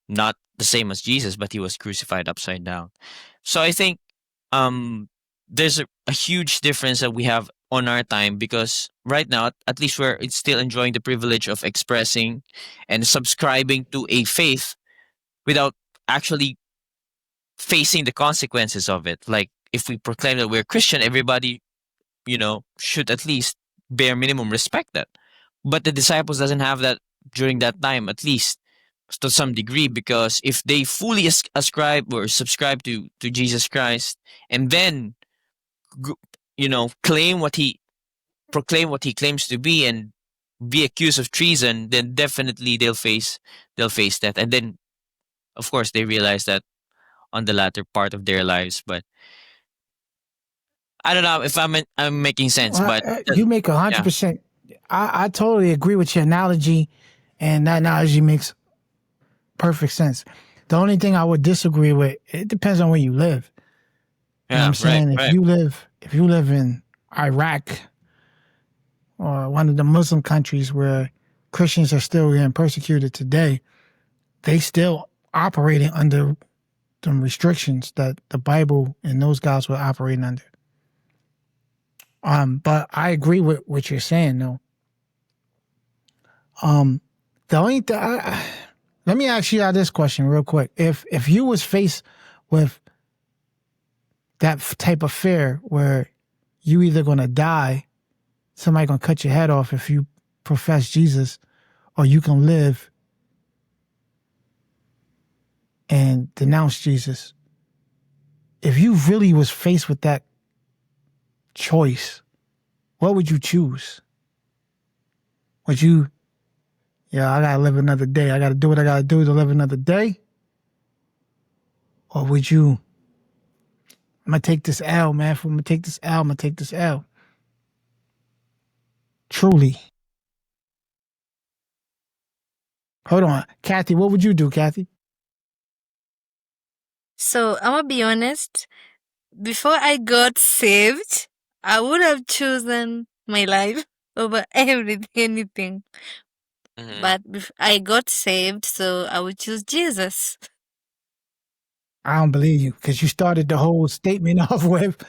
not the same as Jesus, but he was crucified upside down. So I think, there's a huge difference that we have on our time, because right now, at least we're still enjoying the privilege of expressing and subscribing to a faith without actually facing the consequences of it. Like, if we proclaim that we're Christian, everybody, should at least bare minimum respect that. But the disciples doesn't have that during that time, at least to some degree, because if they fully ascribe or subscribe to Jesus Christ, and then claim what he proclaim what he claims to be, and be accused of treason, then definitely they'll face that. And then, of course, they realize that on the latter part of their lives. But I don't know if I'm making sense, Well, but you make yeah. 100%. I totally agree with your analogy, and that analogy makes perfect sense. The only thing I would disagree with, it depends on where you live. You know what Yeah, I'm saying? right. If you live in Iraq or one of the Muslim countries where Christians are still getting persecuted today, they still operating under the restrictions that the Bible and those guys were operating under. But I agree with what you're saying, though. The only thing, let me ask you this question real quick. If you was faced with that type of fear where you either gonna die, somebody gonna cut your head off if you profess Jesus, or you can live and denounce Jesus. If you really was faced with that choice, what would you choose? Would you, I gotta live another day. I gotta do what I gotta do to live another day? Or would you, I'm gonna take this L, man. If I'm gonna take this L, I'm gonna take this L. Truly. Hold on. Kathy, what would you do, Kathy? So I'm gonna be honest. Before I got saved, I would have chosen my life over anything. Mhm. But I got saved, so I would choose Jesus. I don't believe you because you started the whole statement off with.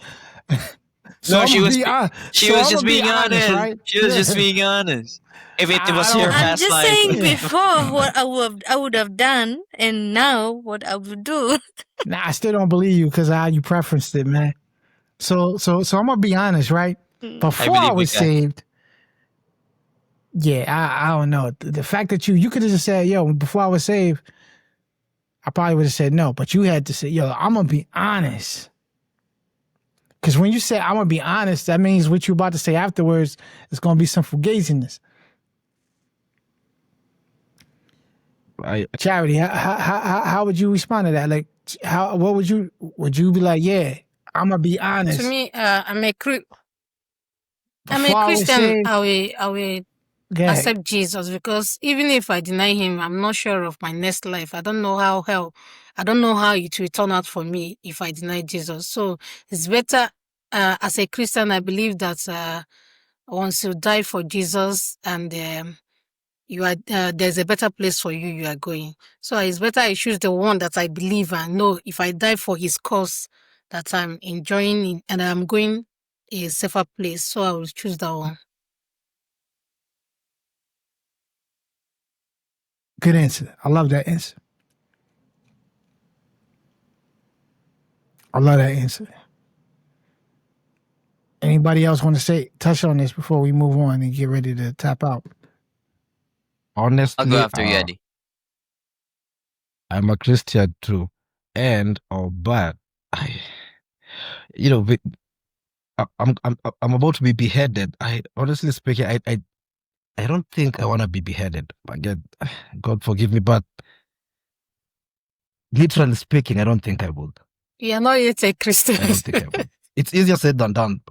So No, I'm she gonna was be honest. she So was I'm just gonna be being honest, honest. right? She was just being honest. If it I was her don't. I'm past just life. saying Yeah. before what I would have done, and now what I would do. Nah, I still don't believe you because how you preferenced it, man. So I'm gonna be honest, right? I Before I believe you, was Kat. saved, I don't know. The fact that you could have just said, yo, before I was saved, I probably would have said no. But you had to say, yo, I'm gonna be honest. Because when you say I'm gonna be honest, that means what you about to say afterwards is gonna be some fugaziness. Charity, how would you respond to that? Like, what would you be like? Yeah, I'm gonna be honest. To me, I'm a Before I was Christian. saved, I will Go ahead. accept Jesus, because even if I deny him, I'm not sure of my next life. I don't know how I don't know how it will turn out for me if I deny Jesus. So it's better, as a Christian, I believe that once you die for Jesus and you are there's a better place for you are going. So it's better I choose the one that I believe and know if I die for his cause that I'm enjoying it and I'm going a safer place. So I will choose that one. Good answer. I love that answer. I love that answer. Anybody else want to touch on this before we move on and get ready to tap out? I'll go Honestly, after you, Eddie. I'm a Christian too, but you know, I'm about to be beheaded. I honestly speaking, I don't think I want to be beheaded. Again, God forgive me, but literally speaking, I don't think I would. You're not yet a Christian. I don't think I would. It's easier said than done.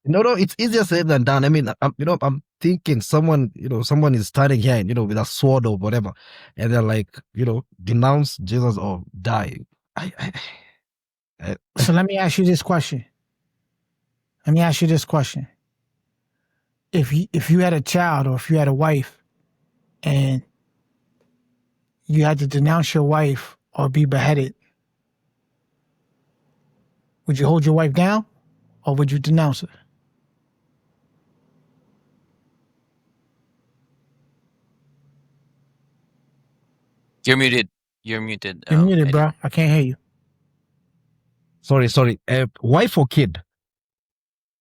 No, it's easier said than done. I mean, I'm thinking someone is standing here, with a sword or whatever, and they're like, denounce Jesus or die. So let me ask you this question. If you had a child or if you had a wife and you had to denounce your wife or be beheaded, would you hold your wife down or would you denounce her? You're muted. You're muted. You're muted, Eddie. bro. I can't hear you. Sorry. Wife or kid?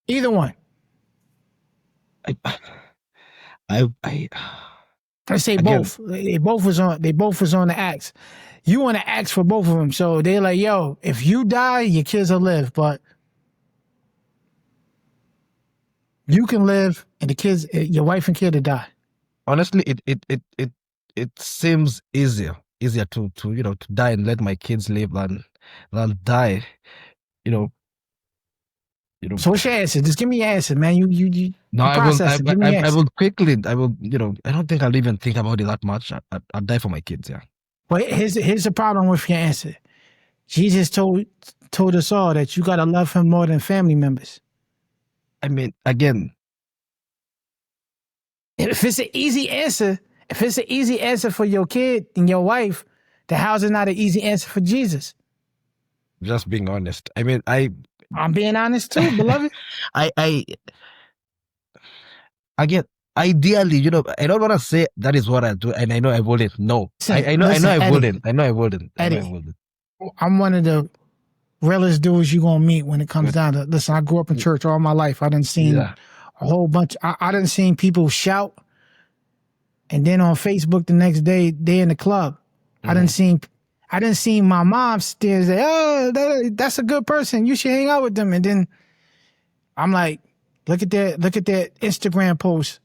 Either one. I say Again, both. They both was on the axe. You want to ask for both of them. So they're like, yo, if you die, your kids will live, but you can live and the kids, your wife and kid will die. honestly, it seems easier to die and let my kids live than die. So what's your answer? Just give me your answer, man. You No, process it. Give me your I answer. will quickly. I will. I don't think I'll even think about it that much. I'll die for my kids. Yeah. But here's the problem with your answer. Jesus told us all that you gotta love him more than family members. I mean, again, If it's an easy answer for your kid and your wife, then how's it not an easy answer for Jesus? just being honest. I mean, I'm being honest too, beloved. Again, ideally, I don't want to say that is what I do, and I know I wouldn't. No, I know I Eddie, wouldn't. I know I wouldn't. Eddie, I'm one of the realest dudes you're gonna meet when it comes down to listen. I grew up in church all my life. I done seen a whole bunch. I done seen people shout, and then on Facebook the next day they in the club. I done seen my mom still say, "Oh, that's a good person. You should hang out with them." And then I'm like, "Look at that Instagram post."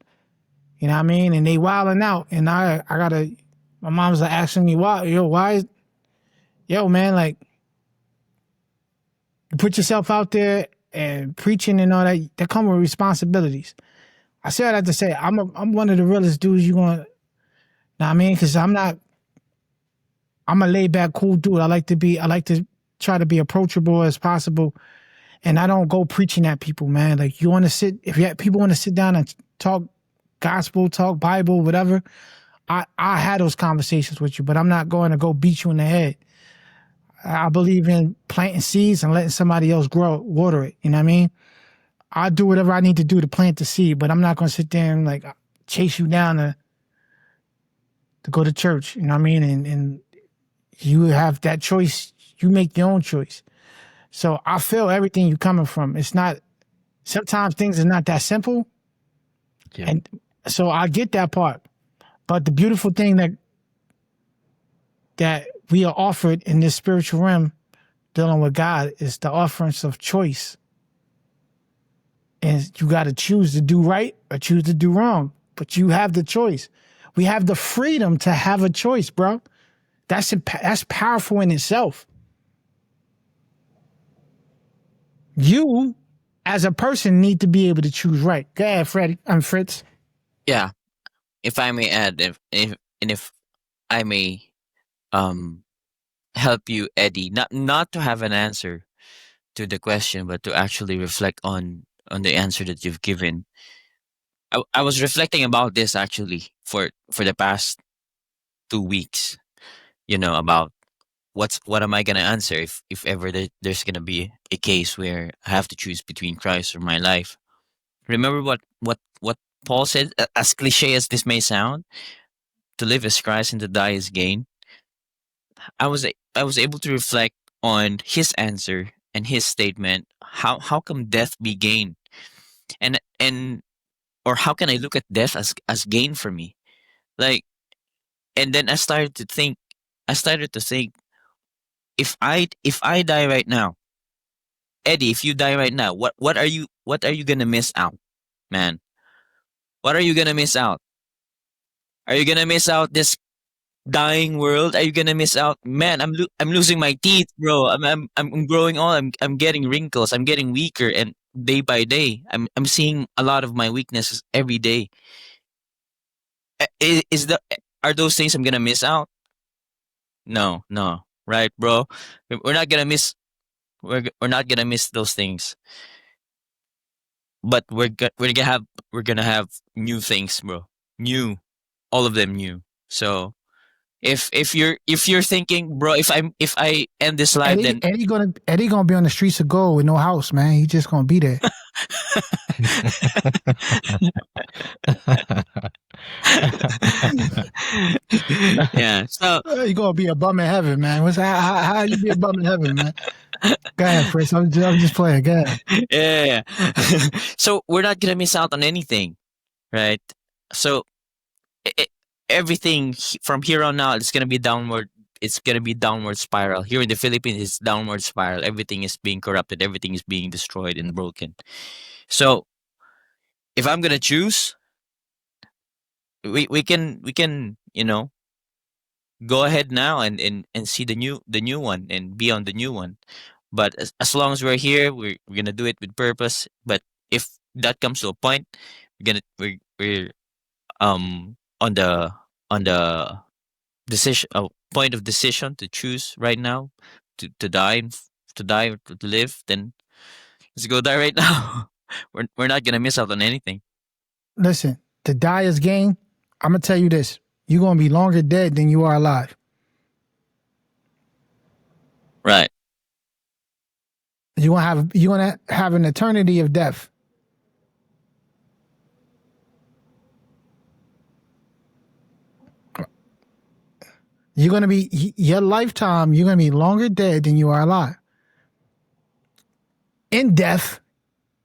You know what I mean? And they wilding out, and I gotta. My mom's like asking me, why? Man, like, you put yourself out there and preaching and all that come with responsibilities. I say all that to say I'm one of the realest dudes you gonna. Know what I mean? Because I'm a laid back, cool dude. I like to try to be approachable as possible, and I don't go preaching at people, man. Like, if people want to sit down and talk gospel, talk Bible, whatever, I had those conversations with you, but I'm not going to go beat you in the head. I believe in planting seeds and letting somebody else water it. You know what I mean? I'll do whatever I need to do to plant the seed, but I'm not going to sit there and like chase you down to go to church. You know what I mean? And you have that choice. You make your own choice. So I feel everything you're coming from. Sometimes things are not that simple. Yeah. And so I get that part. But the beautiful thing that we are offered in this spiritual realm dealing with God is the offerings of choice. And you got to choose to do right or choose to do wrong. But you have the choice. We have the freedom to have a choice, bro. That's powerful in itself. You, as a person, need to be able to choose right. Go ahead, Freddie. I'm Fritz. Yeah, if I may add, if I may um help you, Eddie, not to have an answer to the question, but to actually reflect on the answer that you've given. I was reflecting about this actually for the past 2 weeks. About what am I gonna answer if ever there's gonna be a case where I have to choose between Christ or my life. Remember what Paul said. As cliche as this may sound, to live is Christ and to die is gain. I was able to reflect on his answer and his statement. How come death be gain? And or how can I look at death as gain for me? Like, and then I started to think, if I die right now, Eddie, if you die right now, what are you gonna miss out, man? What are you gonna miss out? Are you gonna miss out this dying world? Are you gonna miss out, man? I'm losing my teeth, bro. I'm growing old. I'm getting wrinkles. I'm getting weaker, and day by day, I'm seeing a lot of my weaknesses every day. Is the Are those things I'm gonna miss out? No, no, right, bro? We're not gonna miss. We're not gonna miss those things, but we're gonna have new things, bro. New, all of them new. So if you're thinking, bro, if I end this life, Eddie then Eddie gonna be on the streets of gold with no house, man. He just gonna be there. yeah. So You gonna be a bum in heaven, man. How you be a bum in heaven, man? Go ahead, Fritz. I'm just playing. Go ahead. yeah. So we're not gonna miss out on anything, right? So i everything from here on out, it's gonna be downward. It's gonna be downward spiral. Here in the Philippines, it's downward spiral. Everything is being corrupted. Everything is being destroyed and broken. So if I'm gonna choose, we can go ahead now and see the new one and be on the new one. But as long as we're here, we're gonna do it with purpose. But if that comes to a point, we're on the decision point of decision to choose right now, to die to die or to live, then let's go die right now. We're not gonna miss out on anything. Listen, to die is gain. I'm gonna tell you this: you're gonna be longer dead than you are alive. Right. You're gonna have an eternity of death. You're gonna be your lifetime. You're gonna be longer dead than you are alive. In death,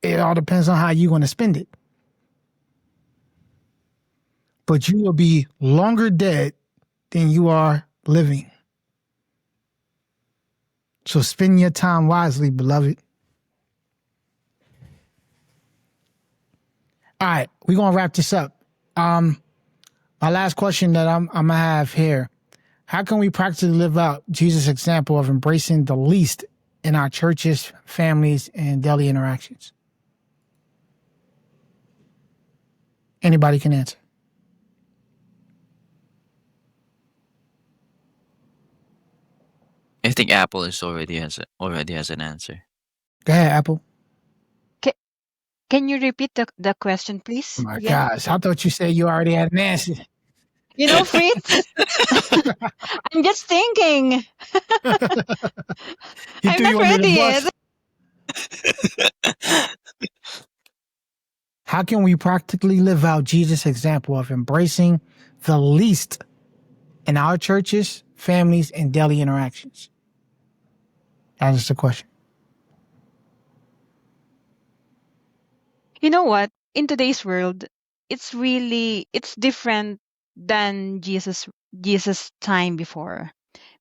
it all depends on how you're gonna spend it. But you will be longer dead than you are living. So spend your time wisely, beloved. All right, we're gonna wrap this up. My last question that I'm gonna have here: how can we practically live out Jesus' example of embracing the least in our churches, families, and daily interactions? Anybody can answer. I think Apple is already has an answer. Go ahead, Apple. Can you repeat the question, Oh please? my Again? gosh, I thought you said you already had an answer. Fritz, I'm just thinking. He I'm threw not you under the ready bus. yet. How can we practically live out Jesus' example of embracing the least in our churches, families, and daily interactions? That is the question. You know what? In today's world, it's different than Jesus time before,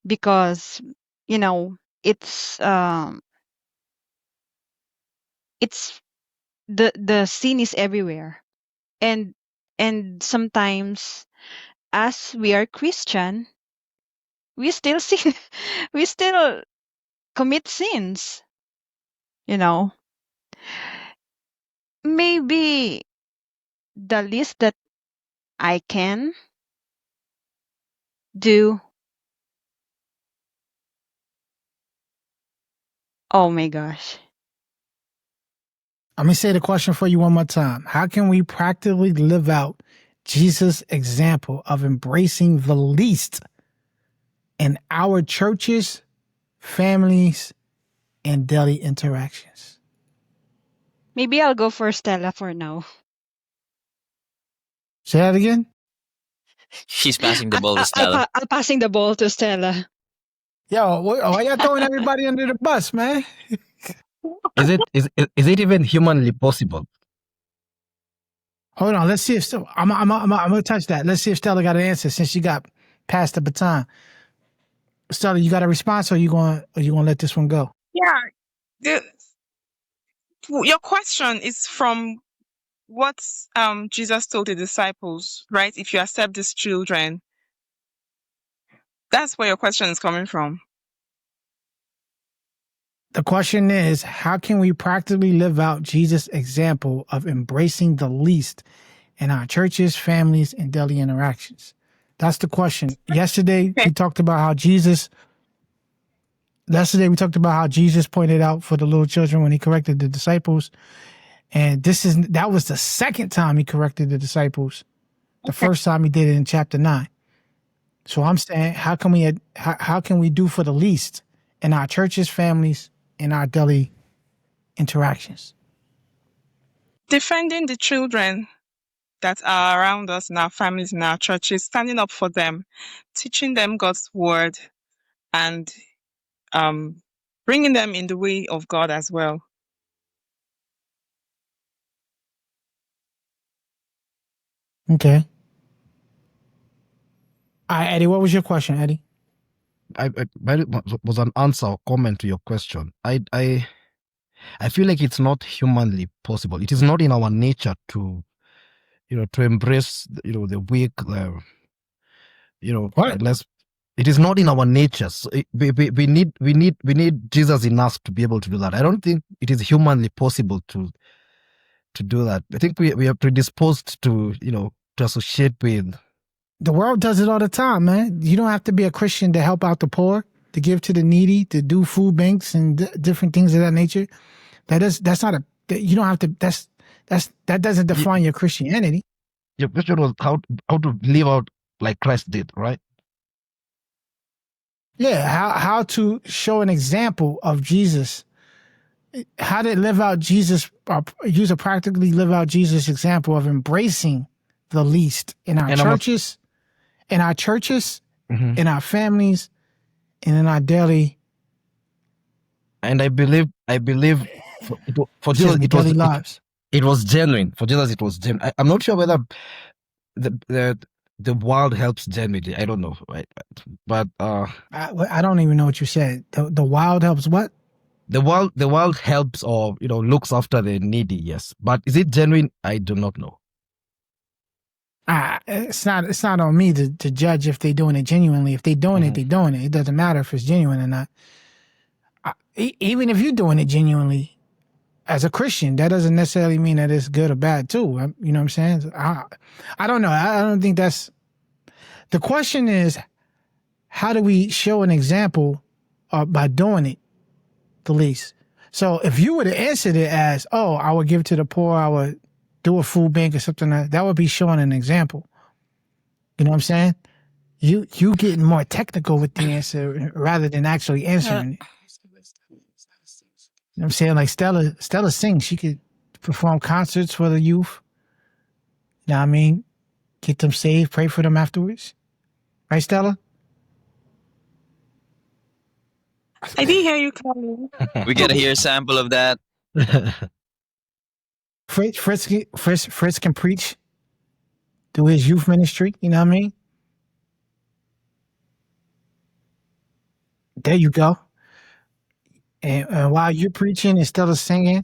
because you know it's um it's the sin is everywhere, and sometimes, as we are Christian, we still sin. We still commit sins. you know Maybe the least that I can do. Oh my gosh. Let me say the question for you one more time. How can we practically live out Jesus' example of embracing the least in our churches, families, and daily interactions? Maybe I'll go for Stella for now. Say that again? She's passing the ball to Stella. I'll passing the ball to Stella. Yo, why y'all throwing everybody under the bus, man? Is it even humanly possible? Hold on, let's see if I'm gonna touch that. Let's see if Stella got an answer since she got passed the baton. Stella, you got a response, or you gonna let this one go? Yeah. Your question is from what Jesus told the disciples, right? If you accept these children, that's where your question is coming from. The question is, how can we practically live out Jesus' example of embracing the least in our churches, families, and daily interactions? That's the question. Yesterday, we talked about how Jesus pointed out for the little children when he corrected the disciples. And that was the second time he corrected the disciples. The first time he did it in chapter 9. So I'm saying, how can we do for the least in our churches, families, in our daily interactions? Defending the children that are around us in our families, in our churches, standing up for them, teaching them God's word, and bringing them in the way of God as well. Okay. All right, Eddie, what was your question, Eddie? That was an answer or comment to your question. I feel like it's not humanly possible. It is not in our nature to embrace the weak. What? Unless it is not in our nature. So we need Jesus in us to be able to do that. I don't think it is humanly possible to do that. I think we are predisposed to to associate with. The world does it all the time, man. You don't have to be a Christian to help out the poor, to give to the needy, to do food banks and different things of that nature. That doesn't define your Christianity. Your question was how to live out like Christ did, right? Yeah, how to show an example of Jesus. How to live out Jesus, practically live out Jesus' example of embracing the least in our churches, in our families, and in our daily. And I believe for Jesus it was genuine. For Jesus it was genuine. I'm not sure whether the world helps genuinely. I don't know, right? But I don't even know what you said. The world helps what? The world helps or looks after the needy, yes. But is it genuine? I do not know. It's not on me to judge if they're doing it genuinely. If they're doing it, they're doing it. It doesn't matter if it's genuine or not. Even if you're doing it genuinely as a Christian, that doesn't necessarily mean that it's good or bad too. You know what I'm saying? I don't know. I don't think that's the question. Is how do we show an example by doing it the least? So if you would have answered it as, "Oh, I would give to the poor, I would do a food bank or something," that would be showing an example. You know what I'm saying? You getting more technical with the answer rather than actually answering it. You know what I'm saying? Like Stella sings. She could perform concerts for the youth. You know what I mean? Get them saved, pray for them afterwards. Right, Stella? I didn't hear you, Carlo. We gotta hear a sample of that. Fritz can preach through his youth ministry. You know what I mean? There you go. And while you're preaching and Stella singing,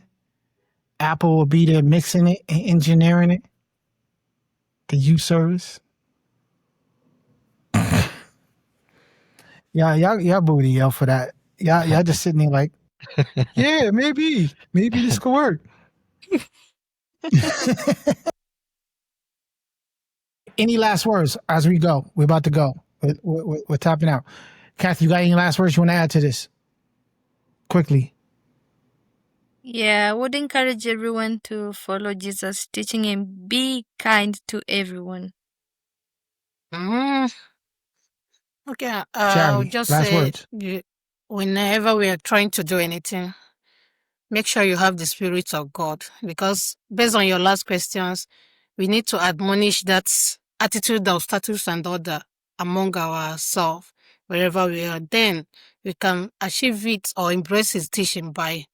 Apple will be there mixing it and engineering it. The youth service. Y'all booty yell for that. Y'all just sitting there like, yeah, maybe this could work. Any last words as we go? We're about to go. We're tapping out. Kathy, you got any last words you want to add to this? Quickly. Yeah, I would encourage everyone to follow Jesus' teaching and be kind to everyone. Mm, okay, I'll Charity, just last say words. whenever we are trying to do anything, make sure you have the Spirit of God, because based on your last questions, we need to admonish that attitude of status and order among ourselves wherever we are. Then we can achieve it or embrace his teaching by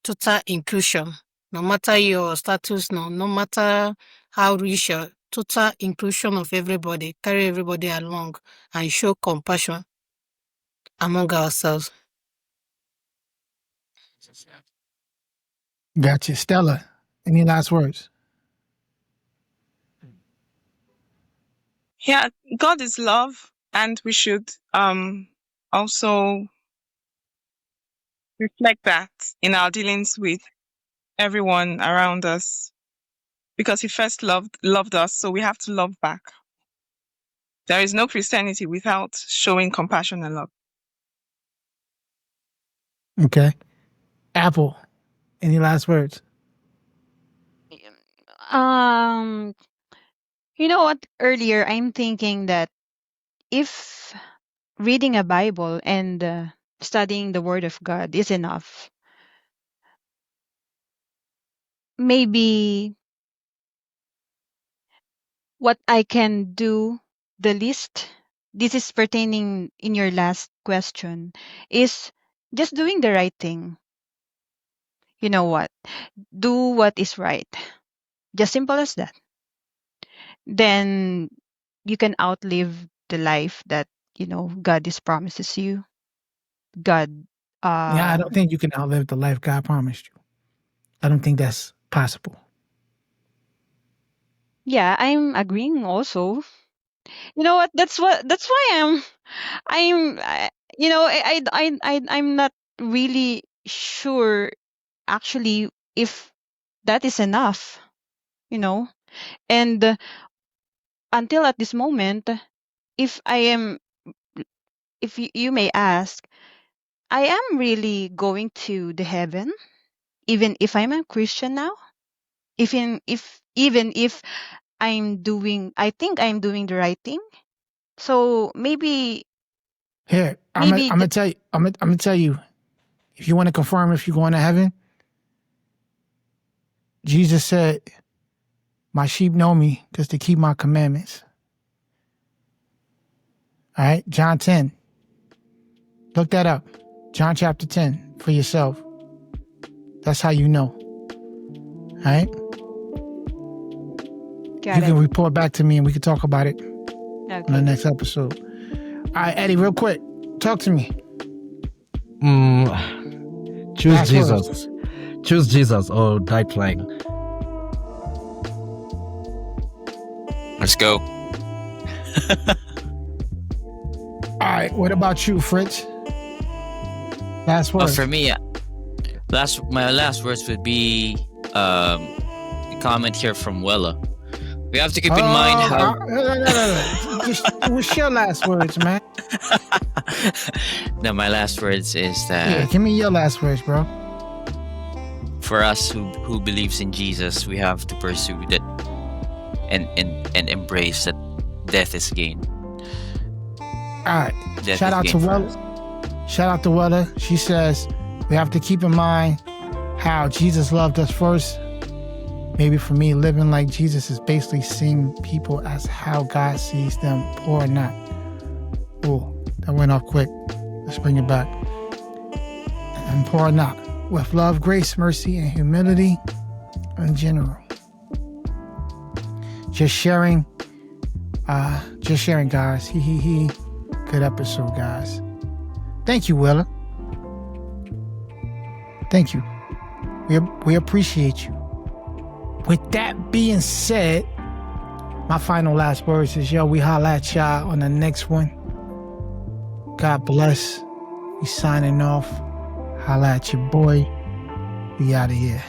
total inclusion. No matter your status, no matter how rich you are, total inclusion of everybody, carry everybody along and show compassion among ourselves. Gotcha. Stella, any last words? Yeah, God is love, and we should also reflect that in our dealings with everyone around us, because he first loved us, so we have to love back. There is no Christianity without showing compassion and love. Okay. Apple, any last words? Um, you know what? Earlier, I'm thinking that if reading a Bible and studying the Word of God is enough, maybe what I can do the least, this is pertaining in your last question, is just doing the right thing. You know what? Do what is right. Just simple as that. Then you can outlive the life that, God is promises you. God, Yeah, I uh, don't think you can outlive the life God promised you. I don't think that's possible. yeah, I'm agreeing also. You know what? That's why I'm not really sure actually if that is enough, you know. And until at this moment, if I am, if you may ask, I am really going to the heaven, even if I'm a Christian now, even if I think I'm doing the right thing. So maybe Here, I'm maybe gonna tell you. I'm gonna tell you. If you want to confirm if you're going to heaven, Jesus said, "My sheep know me because they keep my commandments." All right, John 10. Look that up. John chapter 10 for yourself. That's how you know. All right. got You it. can report back to me and we can talk about it on the Okay. next episode. All right, Eddie, real quick, talk to me. Choose Last Jesus. words. Choose Jesus or die trying. Let's go. All right, what about you, Fritz? Last words. For me, my last words would be a comment here from Wella. We have to keep in mind how. No. Just what's your last words, man? No, my last words is Yeah, that give me your last words, bro. for us who believes in Jesus, we have to pursue that and embrace that death is gain. All right. Death Shout is out to gain for Wella. us. Shout out to Wella. She says we have to keep in mind how Jesus loved us first. Maybe for me, living like Jesus is basically seeing people as how God sees them, poor or not. Oh, that went off quick. Let's bring it back. And poor or not. With love, grace, mercy, and humility in general. Just sharing, guys. He. Good episode, guys. Thank you, Willa. Thank you. We appreciate you. With that being said, my final last words is, we holla at y'all on the next one. God bless. We signing off. Holla at your boy. We out of here.